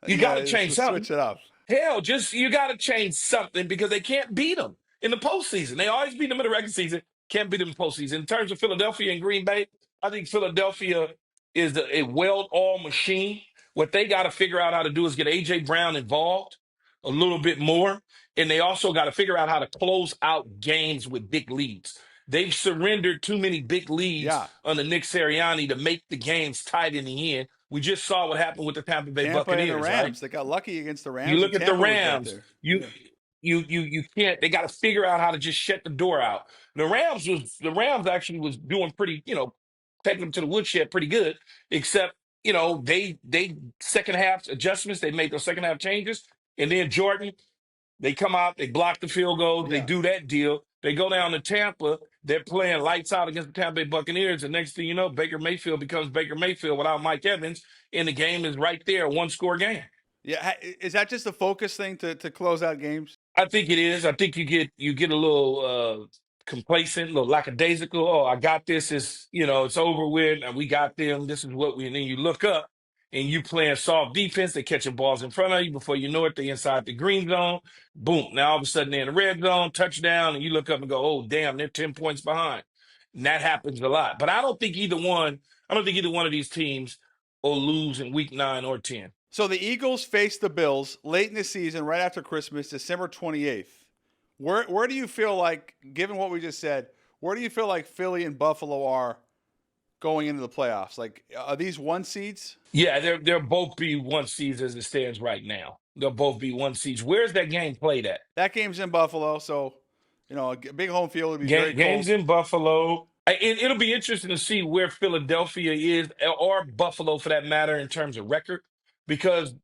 You got to change something. Switch it up. Hell, you got to change something because they can't beat them in the postseason. They always beat them in the regular season. Can't beat them in the postseason. In terms of Philadelphia and Green Bay, I think Philadelphia is a well-oiled machine. What they got to figure out how to do is get A.J. Brown involved a little bit more. And they also got to figure out how to close out games with big leads. They've surrendered too many big leads under Nick Sirianni to make the games tight in the end. We just saw what happened with the Tampa Bay Buccaneers. And the Rams. Right? They got lucky against the Rams. You look at the Rams. You can't. They got to figure out how to just shut the door out. The Rams actually was doing pretty taking them to the woodshed pretty good, except, they second half adjustments, they made those second half changes. And then Jordan, they come out, they block the field goals, they Yeah. do that deal. They go down to Tampa, they're playing lights out against the Tampa Bay Buccaneers. And next thing you know, Baker Mayfield becomes Baker Mayfield without Mike Evans, and the game is right there, a one-score game. Yeah. Is that just a focus thing to close out games? I think it is. I think you get a little complacent, a little lackadaisical. Oh, I got this. It's over with. And we got them. This is what we. And then you look up and you playing soft defense. They catching balls in front of you. Before you know it, they inside the green zone. Boom. Now all of a sudden they're in the red zone, touchdown, and you look up and go, oh damn, they're 10 points behind. And that happens a lot. But I don't think either one. I don't think either one of these teams will lose in week 9 or 10. So the Eagles face the Bills late in the season, right after Christmas, December 28th. Where do you feel like, given what we just said, where do you feel like Philly and Buffalo are going into the playoffs? Like, are these 1 seeds? Yeah, they'll both be 1 seeds as it stands right now. They'll both be 1 seeds. Where's that game played at? That game's in Buffalo, so a big home field would be very cold. Game's in Buffalo. It'll be interesting to see where Philadelphia is, or Buffalo for that matter, in terms of record, because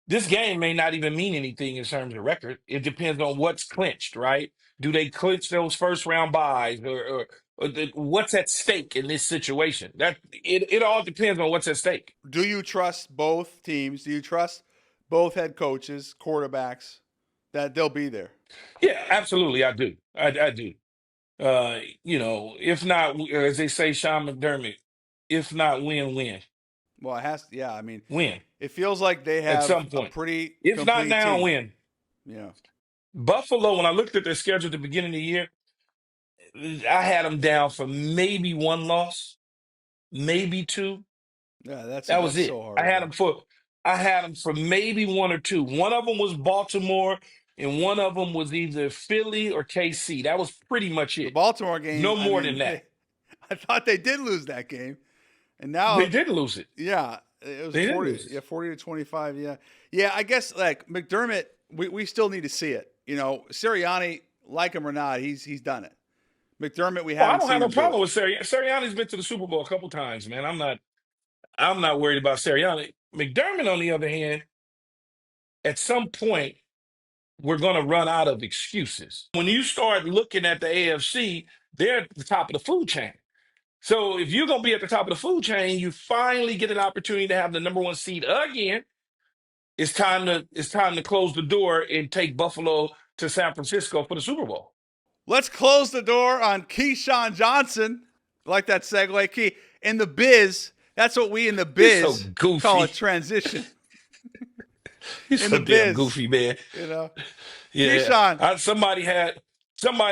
this game may not even mean anything in terms of record. It depends on what's clinched, right? Do they clinch those first round buys, or what's at stake in this situation? It all depends on what's at stake. Do you trust both teams? Do you trust both head coaches, quarterbacks, that they'll be there? Yeah, absolutely, I do. I do. If not, as they say, Sean McDermott, if not win. Well, it has. Yeah, I mean, Win it feels like they at have some a point. pretty If not complete now, team. win. Yeah. Buffalo, when I looked at their schedule at the beginning of the year, I had them down for maybe 1 loss, maybe 2. Yeah, that's That was it. so hard. I had them for maybe 1 or 2. One of them was Baltimore, and one of them was either Philly or KC. That was pretty much The it. Baltimore game. No more than that. I thought they did lose that game, and now They did lose it. Yeah, it was They did 40. lose it. Yeah, 40-25. Yeah. I guess like McDermott, we still need to see it. Sirianni, like him or not, he's done it. McDermott, we I haven't don't seen have no him do problem it. with Sirianni. Sirianni's been to the Super Bowl a couple times, man. I'm not worried about Sirianni. McDermott, on the other hand, at some point, we're going to run out of excuses. When you start looking at the AFC, they're at the top of the food chain. So if you're going to be at the top of the food chain, you finally get an opportunity to have the number 1 seed again. It's time to close the door and take Buffalo to San Francisco for the Super Bowl. Let's close the door on Keyshawn Johnson. I like that segue, Key. In the biz, that's what we in the You're biz so goofy. call a transition. You're in so the damn biz. goofy, man. Yeah. Keyshawn. Somebody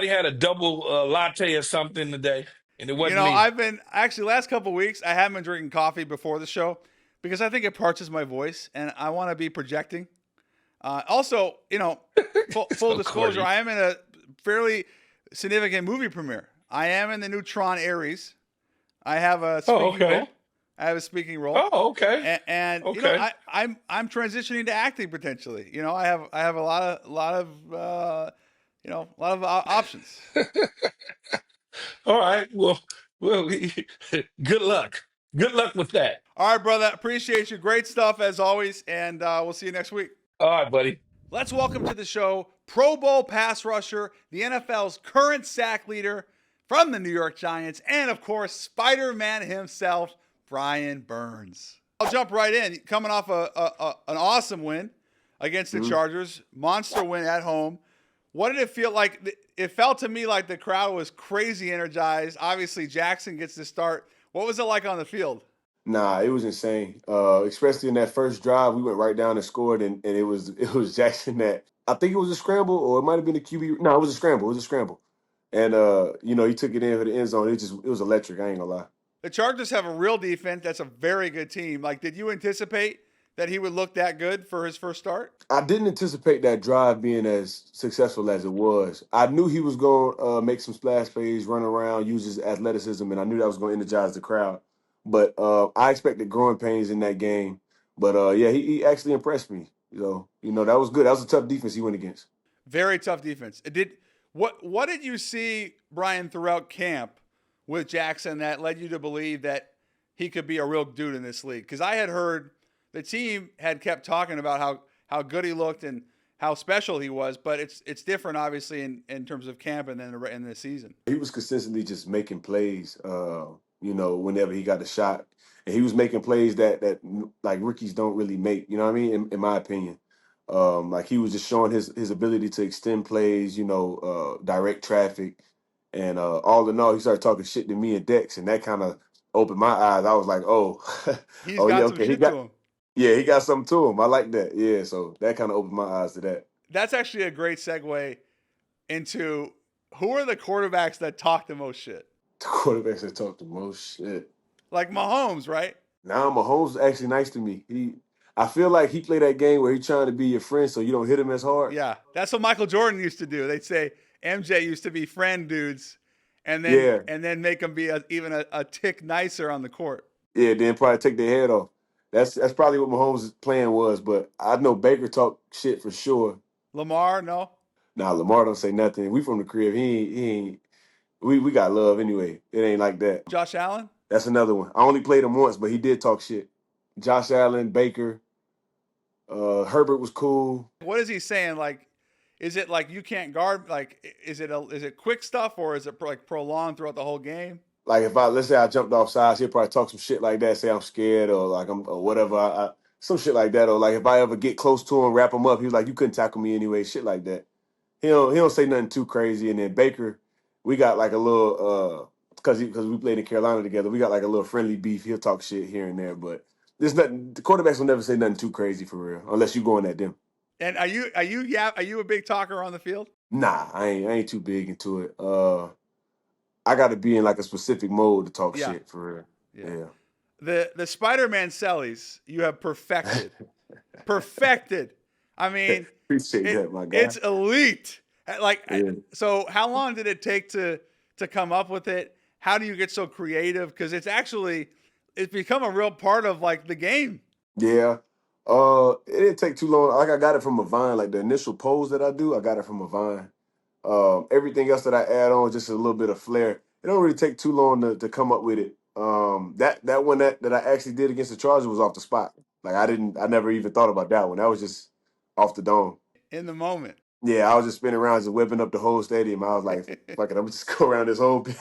had a double latte or something today, and it wasn't me. I've been actually last couple of weeks. I haven't been drinking coffee before the show because I think it parches my voice, and I want to be projecting. Also, full disclosure, corny. I am in a fairly significant movie premiere. I am in the new Tron Ares. I have a speaking role. I have a speaking role. Oh, okay. And Okay. I'm transitioning to acting potentially. I have a lot of options. All right. Well, good luck. Good luck with that. All right, brother. Appreciate you. Great stuff as always, and we'll see you next week. All right, buddy. Let's welcome to the show Pro Bowl pass rusher, the NFL's current sack leader from the New York Giants, and of course, Spiderman himself, Brian Burns. I'll jump right in. Coming off an awesome win against the Chargers, monster win at home. What did it feel like? It felt to me like the crowd was crazy energized. Obviously, Jaxson gets the start. What was it like on the field? Nah, it was insane. Especially in that first drive, we went right down and scored, and it was Jaxson that I think it was a scramble, or it might have been a QB. No, it was a scramble. And he took it in for the end zone. It was electric. I ain't gonna lie. The Chargers have a real defense. That's a very good team. Like, did you anticipate that he would look that good for his first start? I didn't anticipate that drive being as successful as it was. I knew he was going to make some splash plays, run around, use his athleticism, and I knew that was going to energize the crowd. But I expected growing pains in that game. But, he actually impressed me. That was good. That was a tough defense he went against. Very tough defense. What did you see, Brian, throughout camp with Jaxson that led you to believe that he could be a real dude in this league. Because I had heard the team had kept talking about how good he looked and how special he was, but it's different, obviously, in terms of camp and then in the season. He was consistently just making plays, whenever he got a shot. And he was making plays that like rookies don't really make, you know what I mean? In my opinion. Like he was just showing his ability to extend plays, direct traffic. And all in all, he started talking shit to me and Dex, and that kind of opened my eyes. I was like, oh, He's oh yeah, got some okay. shit to him. Yeah, he got something to him. I like that. Yeah, so that kind of opened my eyes to that. That's actually a great segue into who are the quarterbacks that talk the most shit? The quarterbacks that talk the most shit. Like Mahomes, right? Now Mahomes is actually nice to me. I feel like he played that game where he's trying to be your friend so you don't hit him as hard. Yeah, that's what Michael Jordan used to do. They'd say MJ used to be friend dudes, and then make them be even a tick nicer on the court. Yeah, then probably take their head off. That's probably what Mahomes' plan was, but I know Baker talk shit for sure. Lamar, no. Nah, Lamar don't say nothing. We from the crib. He ain't. We got love anyway. It ain't like that. Josh Allen? That's another one. I only played him once, but he did talk shit. Josh Allen, Baker, Herbert was cool. What is he saying? Like, is it like you can't guard? Like, is it quick stuff or is it like prolonged throughout the whole game? Like let's say I jumped off sides, he'll probably talk some shit like that, say I'm scared or like I'm or whatever, some shit like that. Or like if I ever get close to him, wrap him up, he was like, you couldn't tackle me anyway, shit like that. He don't say nothing too crazy. And then Baker, we got like a little because we played in Carolina together, we got like a little friendly beef. He'll talk shit here and there, but there's nothing. The quarterbacks will never say nothing too crazy for real, unless you going at them. And are you a big talker on the field? Nah, I ain't too big into it. I got to be in like a specific mode to talk shit for real. Yeah. The Spiderman sellies you have perfected. Perfected. I mean, appreciate that, my guy. It's elite. So how long did it take to come up with it? How do you get so creative? Because it's become a real part of like the game. Yeah. It didn't take too long. Like I got it from a Vine. Like the initial pose that I do, I got it from a Vine. Everything else that I add on, just a little bit of flair. It don't really take too long to come up with it. That one that I actually did against the Chargers was off the spot. Like I never even thought about that one. That was just off the dome. In the moment. Yeah, I was just spinning around, just whipping up the whole stadium. I was like, fuck it, I'm just go around this whole bit.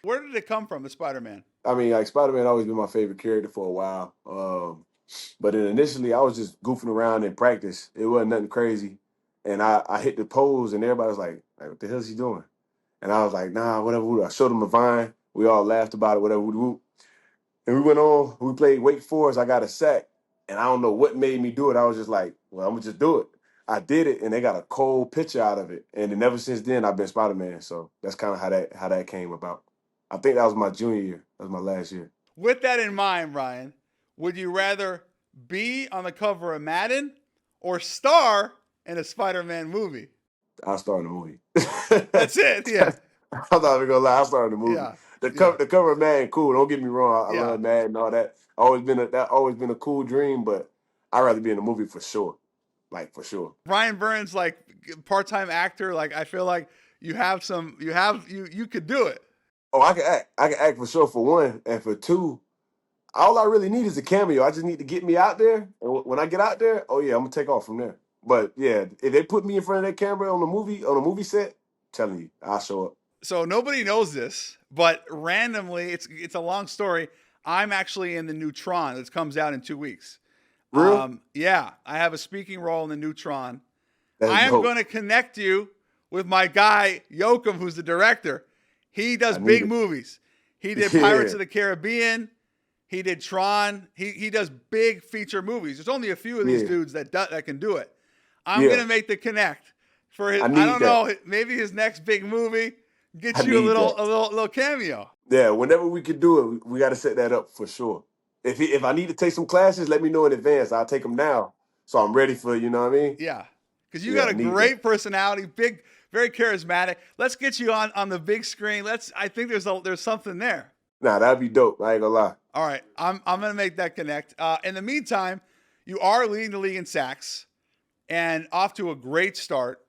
Where did it come from, the Spider-Man? I mean, like Spider-Man always been my favorite character for a while. But then initially I was just goofing around in practice. It wasn't nothing crazy. And I hit the pose and everybody was like, what the hell is he doing? And I was like, nah, whatever. I showed him a Vine. We all laughed about it, whatever. And we went on. We played Wake Forest. I got a sack. And I don't know what made me do it. I was just like, well, I'm going to just do it. I did it, and they got a cold picture out of it. And then ever since then, I've been Spider-Man. So that's kind of how that came about. I think that was my junior year. That was my last year. With that in mind, Ryan, would you rather be on the cover of Madden or star in a Spider-Man movie? I'll star in the movie. That's it, yeah. I'm not even going to lie. I'll star in the movie. Yeah. The cover of Madden, cool. Don't get me wrong. I love Madden and all that. Always been a cool dream, but I'd rather be in the movie for sure. Like, for sure. Ryan Burns, like, part-time actor. Like, I feel like you could do it. Oh, I can act. I can act for sure, for one. And for two, all I really need is a cameo. I just need to get me out there. And when I get out there, oh, yeah, I'm going to take off from there. But, yeah, if they put me in front of that camera on a movie set, I'm telling you, I'll show up. So nobody knows this, but randomly, it's a long story. I'm actually in the new Tron that comes out in 2 weeks. Really? Yeah, I have a speaking role in the new Tron. I am going to connect you with my guy, Yoakum, who's the director. He does big movies. He did Pirates of the Caribbean. He did Tron. He does big feature movies. There's only a few of these dudes that can do it. I'm going to make the connect for his. I don't know, maybe his next big movie. Get you a little cameo. Yeah, whenever we could do it, we got to set that up for sure. If I need to take some classes, let me know in advance. I'll take them now, so I'm ready for, you know what I mean? Yeah, because you got a great personality, big, very charismatic. Let's get you on the big screen. I think there's something there. Nah, that'd be dope. I ain't gonna lie. All right, I'm gonna make that connect. In the meantime, you are leading the league in sacks, and off to a great start.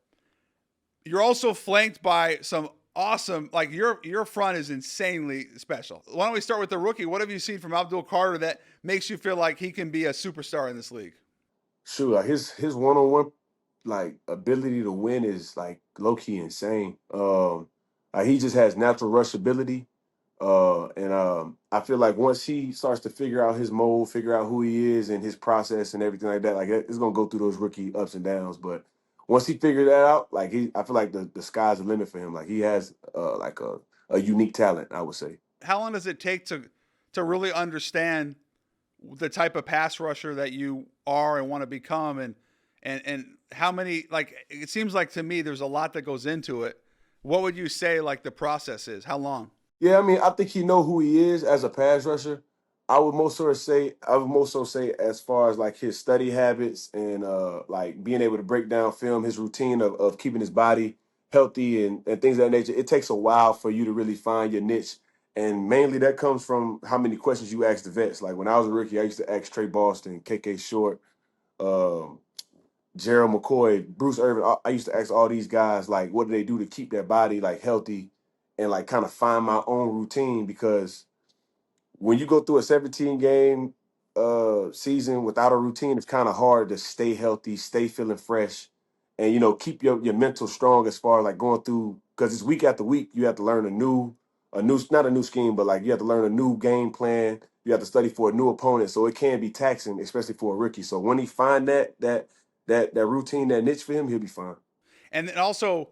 You're also flanked by some awesome. Like your front is insanely special. Why don't we start with the rookie? What have you seen from Abdul Carter that makes you feel like he can be a superstar in this league? Shoot, like his one on one like ability to win is like low key insane. Like he just has natural rush ability. And I feel like once he starts to figure out his mold, figure out who he is and his process and everything like that, like it's gonna go through those rookie ups and downs. But once he figured that out, like I feel like the sky's the limit for him. Like he has like a unique talent, I would say. How long does it take to really understand the type of pass rusher that you are and want to become, and how many, like, it seems like to me there's a lot that goes into it. What would you say like the process is? How long? Yeah, I mean, I think he know who he is as a pass rusher. I would most so say as far as like his study habits and like being able to break down film, his routine of keeping his body healthy and things of that nature. It takes a while for you to really find your niche. And mainly that comes from how many questions you ask the vets. Like when I was a rookie, I used to ask Trey Boston, KK Short, um, Gerald McCoy, Bruce Irvin. I used to ask all these guys like, what do they do to keep their body like healthy and like kind of find my own routine because when you go through a 17 game season without a routine, it's kind of hard to stay healthy, stay feeling fresh, and keep your mental strong as far as like going through because it's week after week. You have to learn a new not a new scheme, but like you have to learn a new game plan. You have to study for a new opponent, so it can be taxing, especially for a rookie. So when he find that routine, that niche for him, he'll be fine. And then also,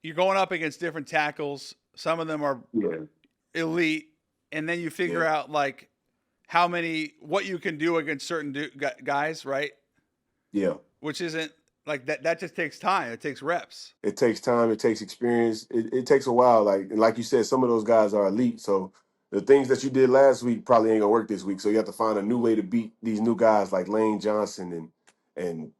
you're going up against different tackles. Some of them are Yeah, elite, and then you figure yeah, out like what you can do against certain guys, right? yeah. Which isn't like that. That just takes time. It takes reps. It takes time. It takes experience. It takes a while. Like you said, some of those guys are elite. So the things that you did last week probably ain't gonna work this week. So you have to find a new way to beat these new guys like Lane Johnson and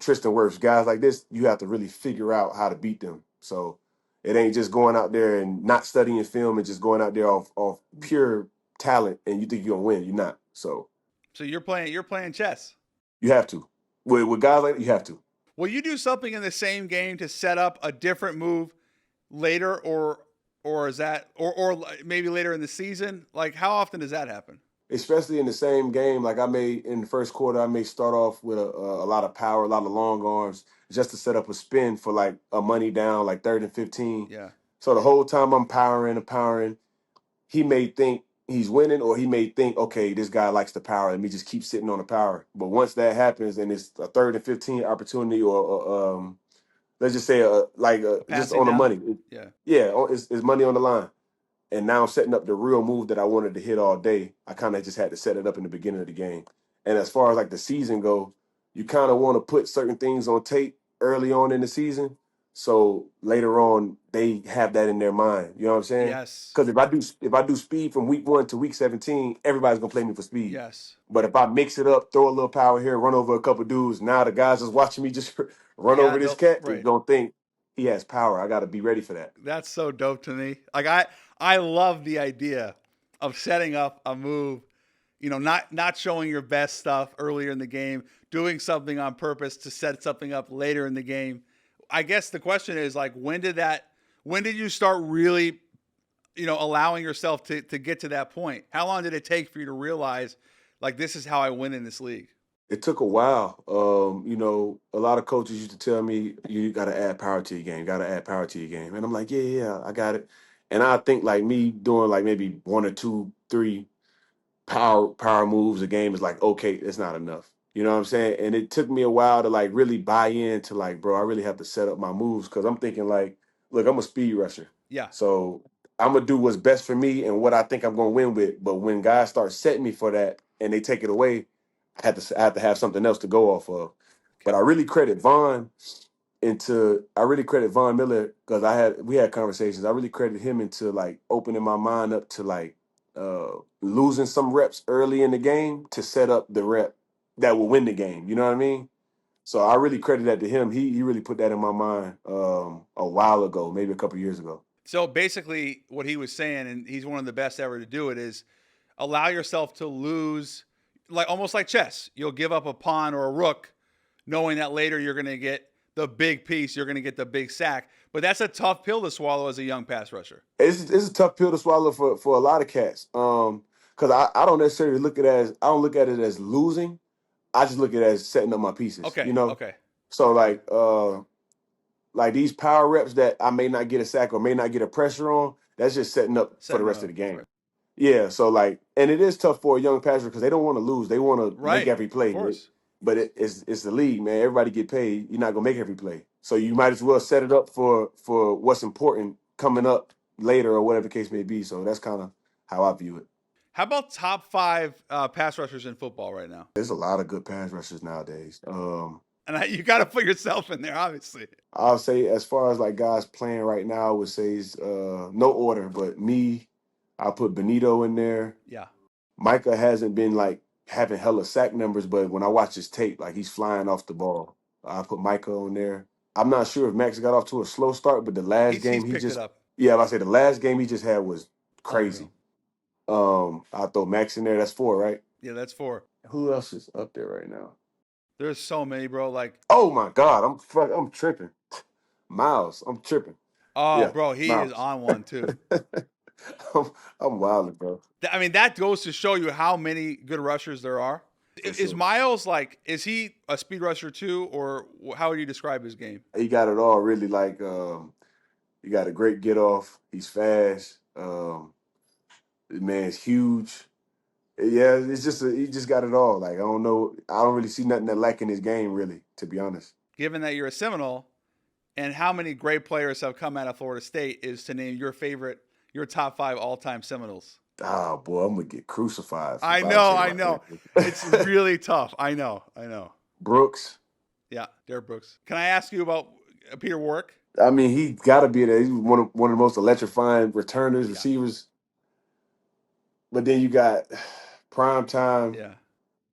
Tristan Wirfs. Guys like this, you have to really figure out how to beat them. So it ain't just going out there and not studying film and just going out there off pure talent and you think you're gonna win. You're not. So So you're playing chess. you have to. With guys like that, you have to. Will you do something in the same game to set up a different move later, or is that or maybe later in the season? Like how often does that happen? Especially in the same game. Like I may in the first quarter, I may start off with a lot of power, a lot of long arms, just to set up a spin for like a money down, like 3rd and 15. Yeah. So the whole time I'm powering and powering, he may think he's winning, or he may think, okay, this guy likes the power. Let me just keep sitting on the power. But once that happens, and it's a 3rd and 15 opportunity, or let's just say just Passing on the down. money, Yeah. yeah, it's money on the line. And now I'm setting up the real move that I wanted to hit all day. I kind of just had to set it up in the beginning of the game. And as far as like the season go, you kind of want to put certain things on tape early on in the season, so later on they have that in their mind. You know what I'm saying? Yes. Because if I do speed from week 1 to week 17, everybody's gonna play me for speed. Yes. But if I mix it up, throw a little power here, run over a couple dudes, now the guys just watching me just run Yeah. over this cat is Right. gonna think he has power. I got to be ready for that. That's so dope to me. Like I love the idea of setting up a move, not showing your best stuff earlier in the game, doing something on purpose to set something up later in the game. I guess the question is like when did you start really, allowing yourself to get to that point? How long did it take for you to realize like this is how I win in this league? It took a while. A lot of coaches used to tell me, you got to add power to your game, got to add power to your game. And I'm like, yeah, yeah, I got it. And I think like me doing like maybe one or two, three power moves a game is like, okay, it's not enough. You know what I'm saying? And it took me a while to like really buy into like, bro, I really have to set up my moves because I'm thinking like, look, I'm a speed rusher. Yeah. So I'm gonna do what's best for me and what I think I'm gonna win with. But when guys start setting me for that and they take it away, I have to have something else to go off of. But Okay. I really credit Von Miller because we had conversations. I really credit him into like opening my mind up to like losing some reps early in the game to set up the rep that will win the game. You know what I mean? So I really credit that to him. He really put that in my mind a while ago, maybe a couple years ago. So basically what he was saying, and he's one of the best ever to do it, is allow yourself to lose, like almost like chess. You'll give up a pawn or a rook knowing that later you're going to get the big piece, you're going to get the big sack. But that's a tough pill to swallow as a young pass rusher. It's a tough pill to swallow for a lot of cats. Because I don't necessarily look at it as I don't look at it as losing. I just look at it as setting up my pieces. Okay. You know. Okay. So like these power reps that I may not get a sack or may not get a pressure on, that's just setting up for the rest of the game. Right. Yeah, so like, and it is tough for a young passer because they don't want to lose. They want to Right. make every play. Of course. But it's the league, man. Everybody get paid. You're not gonna make every play, so you might as well set it up for what's important coming up later or whatever the case may be. So that's kind of how I view it. How about top 5 pass rushers in football right now? There's a lot of good pass rushers nowadays. And you got to put yourself in there, obviously. I'll say as far as like guys playing right now, I would say is no order, but me, I'll put Benito in there. Yeah. Micah hasn't been like having hella sack numbers, but when I watch his tape, like he's flying off the ball. I put Micah on there. I'm not sure if Max got off to a slow start, but the last game he's picked it up. Yeah, I say the last game he just had was crazy. I'll throw Max in there. That's 4, right? Yeah, that's 4. Who else is up there right now? There's so many, bro. Like, oh my God, I'm tripping. Miles, I'm tripping. oh, Yeah, bro, he Miles. is on one too. I'm wilding, bro. I mean, that goes to show you how many good rushers there are. Is Miles is he a speed rusher too, or how would you describe his game? He got it all, really. Like, he got a great get off. He's fast. The man's huge. Yeah, it's just he just got it all. Like, I don't know. I don't really see nothing that lack in his game, really, to be honest. Given that you're a Seminole, and how many great players have come out of Florida State, is to name your top 5 all-time Seminoles. Oh boy, I'm gonna get crucified. I know. It's really tough. I know. Brooks. Yeah, Derrick Brooks. Can I ask you about Peter Warrick? I mean, he got to be there. He's one of the most electrifying returners, receivers. But then you got Prime Time. Yeah.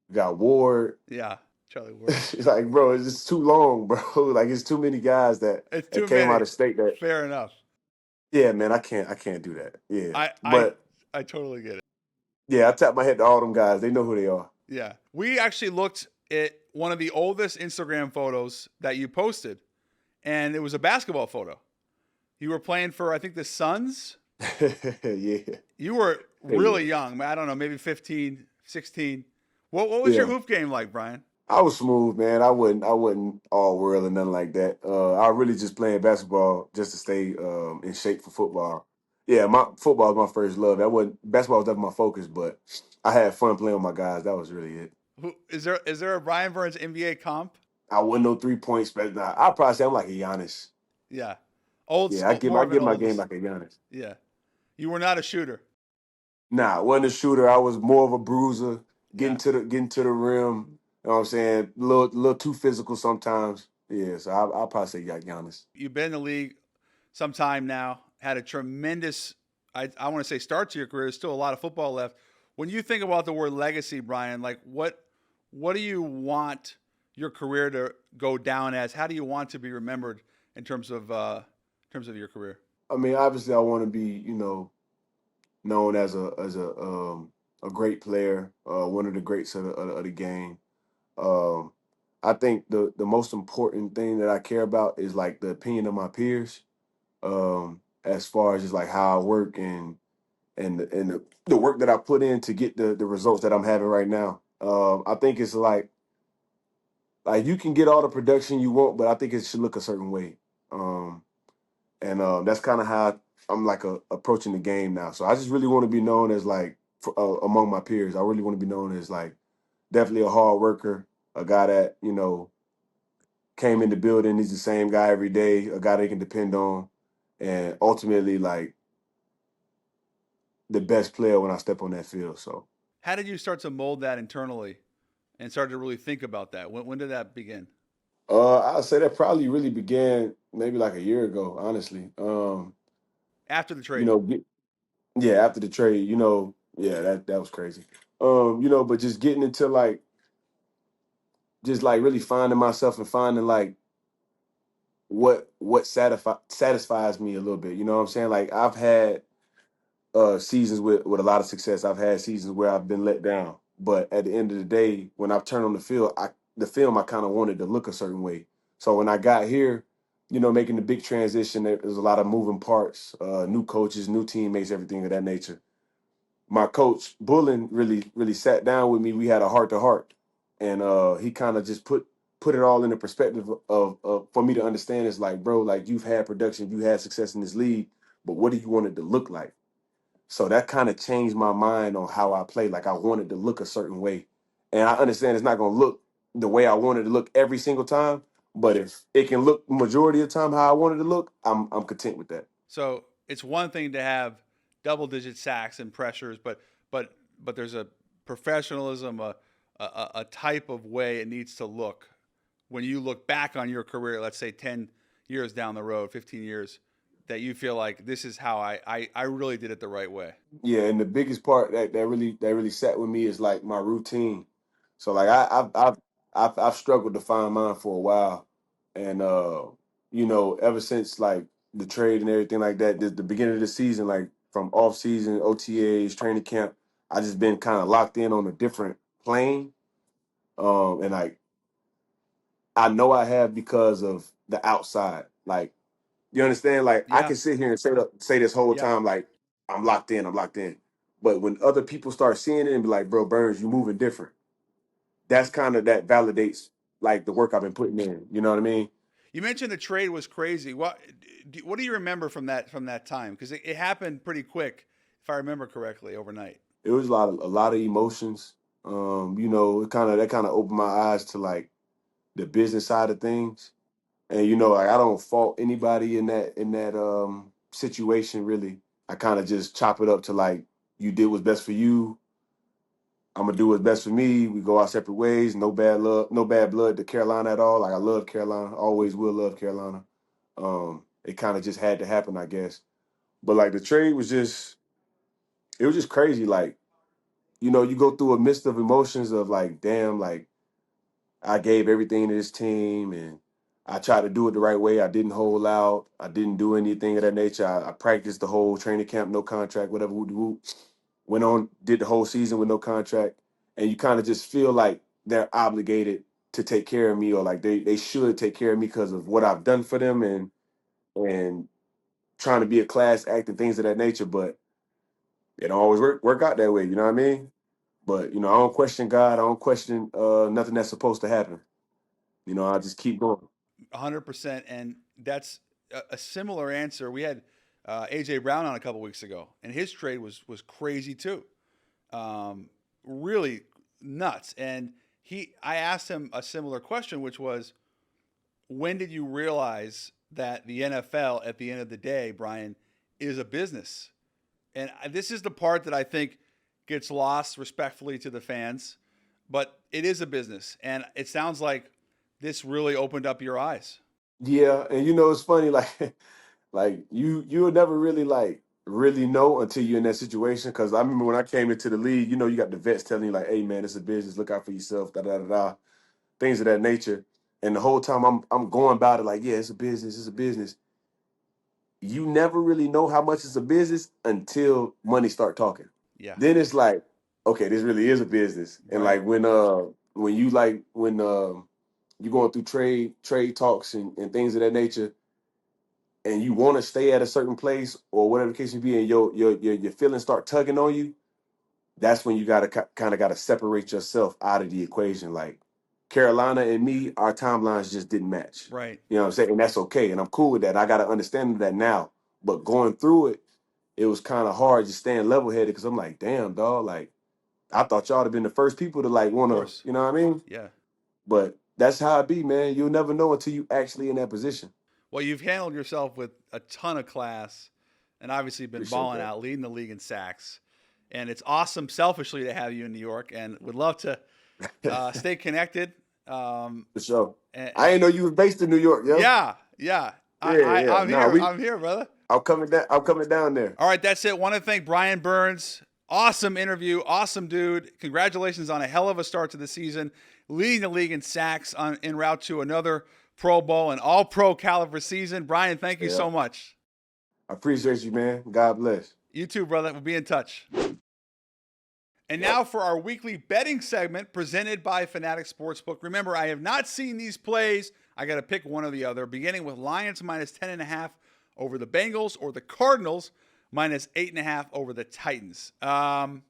You got Ward. Yeah, Charlie Ward. It's like, bro, it's just too long, bro. Like, it's too many guys that came out of state. That fair enough. Yeah, man, I can't do that. Yeah, I totally get it. Yeah, I tap my head to all them guys. They know who they are. Yeah, we actually looked at one of the oldest Instagram photos that you posted, and it was a basketball photo. You were playing for, I think, the Suns. Yeah. You were really young. I don't know, maybe 15, 16. What was your hoop game like, Brian? I was smooth, man. I wasn't all world or nothing like that. I really just playing basketball just to stay in shape for football. Yeah, my football was my first love. Basketball was definitely my focus, but I had fun playing with my guys. That was really it. Is there a Brian Burns NBA comp? I wasn't no 3-point special. I'd probably say I'm like a Giannis. Yeah. I get my game like a Giannis. Yeah. You were not a shooter. Nah, I wasn't a shooter. I was more of a bruiser, getting to the rim. You know what I'm saying? A little too physical sometimes. Yeah, so I'll probably say Giannis. You've been in the league some time now, had a tremendous, I want to say, start to your career. There's still a lot of football left. When you think about the word legacy, Brian, like what do you want your career to go down as? How do you want to be remembered in terms of your career? I mean, obviously, I want to be, known as a great player, one of the greats of the game. I think the most important thing that I care about is like the opinion of my peers, as far as just like how I work and the work that I put in to get the results that I'm having right now. I think it's like you can get all the production you want, but I think it should look a certain way. That's kind of how I'm like approaching the game now. So I just really want to be known as like among my peers. I really want to be known as like definitely a hard worker, a guy that came in the building. He's the same guy every day, a guy they can depend on, and ultimately like the best player when I step on that field. So how did you start to mold that internally and start to really think about that? When did that begin? I'd say that probably really began maybe like a year ago, honestly. After the trade. After the trade, that was crazy. But just getting into like just like really finding myself and finding like what satisfies me a little bit. You know what I'm saying? Like I've had seasons with a lot of success. I've had seasons where I've been let down. But at the end of the day, when I've turned on the field, the film I kind of wanted to look a certain way. So when I got here, making the big transition, there's a lot of moving parts, new coaches, new teammates, everything of that nature. My coach Bullen really sat down with me. We had a heart to heart, and he kind of just put it all in the perspective of for me to understand. It's like, bro, like you've had production, you had success in this league, but what do you want it to look like? So that kind of changed my mind on how I play. Like I wanted to look a certain way, and I understand it's not going to look the way I wanted to look every single time. But if it can look majority of the time how I wanted to look, I'm content with that. So it's one thing to have double-digit sacks and pressures, but there's a professionalism, a type of way it needs to look when you look back on your career. Let's say 10 years down the road, 15 years, that you feel like this is how I really did it the right way. Yeah, and the biggest part that really sat with me is like my routine. So like I've struggled to find mine for a while, and ever since like the trade and everything like that, the beginning of the season, like from off season, OTAs, training camp, I just been kind of locked in on a different plane. And like I know I have because of the outside. Like you understand? Like I Yeah, can sit here and say this whole yeah. time, like I'm locked in, I'm locked in. But when other people start seeing it and be like, bro, Burns, you moving different. That's kind of that validates like the work I've been putting in. You know what I mean? You mentioned the trade was crazy. What do you remember from that time? Because it happened pretty quick, if I remember correctly, overnight. It was a lot of emotions. It kind of opened my eyes to like the business side of things. And like I don't fault anybody in that situation really. I kind of just chop it up to like you did what's best for you. I'm gonna do what's best for me. We go our separate ways. No bad love, no bad blood to Carolina at all. Like I love Carolina, always will love Carolina. It kind of just had to happen, I guess. But like the trade it was just crazy. Like you go through a mist of emotions of like, damn, like I gave everything to this team and I tried to do it the right way. I didn't hold out. I didn't do anything of that nature. I practiced the whole training camp, no contract, whatever. Went on, did the whole season with no contract. And you kind of just feel like they're obligated to take care of me or like they should take care of me because of what I've done for them and trying to be a class act and things of that nature. But it don't always work out that way. You know what I mean? But, I don't question God. I don't question nothing that's supposed to happen. I just keep going. 100%. And that's a similar answer. We had AJ Brown on a couple weeks ago, and his trade was crazy too, really nuts. And I asked him a similar question, which was, when did you realize that the NFL, at the end of the day, Brian, is a business? And this is the part that I think gets lost, respectfully to the fans, but it is a business, and it sounds like this really opened up your eyes. Yeah, and it's funny, like like you'll never really like really know until you're in that situation. Because I remember when I came into the league, you got the vets telling you like, "Hey man, it's a business. Look out for yourself." Da da da da, things of that nature. And the whole time I'm going about it like, yeah, it's a business. It's a business. You never really know how much it's a business until money start talking. Yeah, Then it's like, okay, this really is a business. And right. like when you like when you're going through trade talks and things of that nature, and you want to stay at a certain place or whatever the case may be, and your feelings start tugging on you, that's when you gotta kind of gotta separate yourself out of the equation. Like Carolina and me, our timelines just didn't match. Right. You know what I'm saying? And that's okay. And I'm cool with that. I got to understand that now. But going through it, it was kind of hard just staying level headed because I'm like, damn, dog, like I thought y'all would have been the first people to like Of want to, course. you know what I mean? Yeah. But that's how it be, man. You'll never know until you actually in that position. Well, you've handled yourself with a ton of class and obviously been Appreciate balling that. out, leading the league in sacks. And it's awesome, selfishly, to have you in New York, and would love to stay connected. For sure. And, I ain't know you was based in New York, yo. yeah, yeah. Yeah, yeah. I'm Nah, here. I'm here, brother. I'm coming down there. All right, that's it. Want to thank Brian Burns. Awesome interview. Awesome dude. Congratulations on a hell of a start to the season. Leading the league in sacks en route to another Pro Bowl and all pro caliber season. Brian, thank you Yeah. so much. I appreciate you, man. God bless. You too, brother. We'll be in touch. And now for our weekly betting segment presented by Fanatics Sportsbook. Remember, I have not seen these plays. I got to pick one or the other, beginning with Lions minus 10.5 over the Bengals, or the Cardinals minus 8.5 over the Titans. Wow,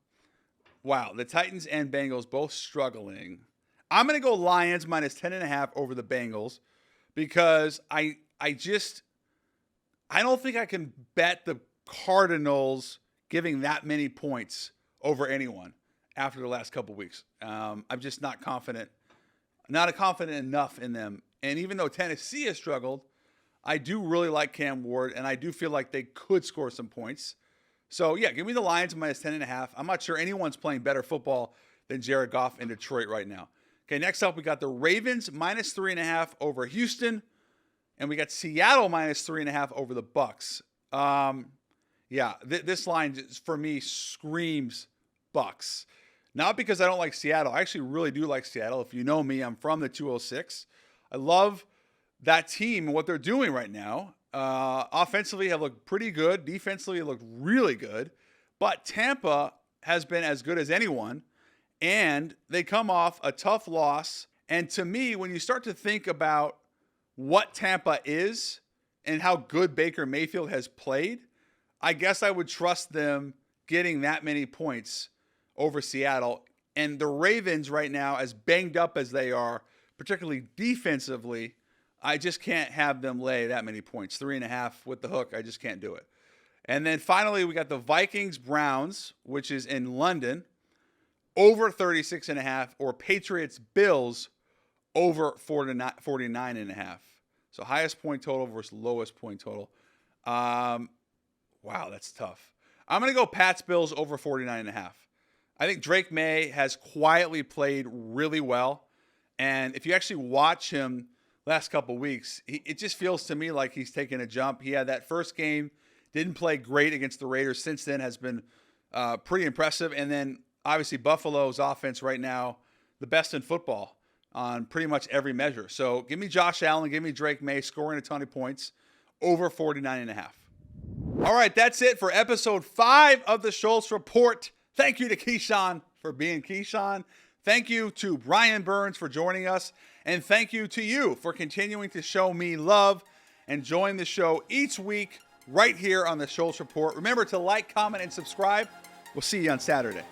the Titans and Bengals both struggling. I'm going to go Lions minus 10.5 over the Bengals because I don't think I can bet the Cardinals giving that many points over anyone after the last couple weeks. I'm just not confident enough in them. And even though Tennessee has struggled, I do really like Cam Ward, and I do feel like they could score some points. So, yeah, give me the Lions minus 10.5. I'm not sure anyone's playing better football than Jared Goff in Detroit right now. Okay, next up, we got the Ravens minus 3.5 over Houston, and we got Seattle minus 3.5 over the Bucks. This line, for me, screams Bucks. Not because I don't like Seattle. I actually really do like Seattle. If you know me, I'm from the 206. I love that team and what they're doing right now. Offensively have looked pretty good. Defensively have looked really good. But Tampa has been as good as anyone. And they come off a tough loss. And to me, when you start to think about what Tampa is and how good Baker Mayfield has played, I guess I would trust them getting that many points over Seattle. And the Ravens right now, as banged up as they are, particularly defensively, I just can't have them lay that many points. 3.5 with the hook, I just can't do it. And then finally, we got the Vikings-Browns, which is in London, over 36.5, or Patriots-Bills over 49.5. So highest point total versus lowest point total. Wow, that's tough. I'm going to go Pats-Bills over 49.5. I think Drake May has quietly played really well. And if you actually watch him last couple weeks, it just feels to me like he's taken a jump. He had that first game, didn't play great against the Raiders. Since then has been pretty impressive. And then obviously Buffalo's offense right now, the best in football on pretty much every measure. So give me Josh Allen, give me Drake May scoring a ton of points over 49.5. All right, that's it for episode 5 of the Schultz Report. Thank you to Keyshawn for being Keyshawn. Thank you to Brian Burns for joining us. And thank you to you for continuing to show me love and join the show each week right here on the Schultz Report. Remember to like, comment, and subscribe. We'll see you on Saturday.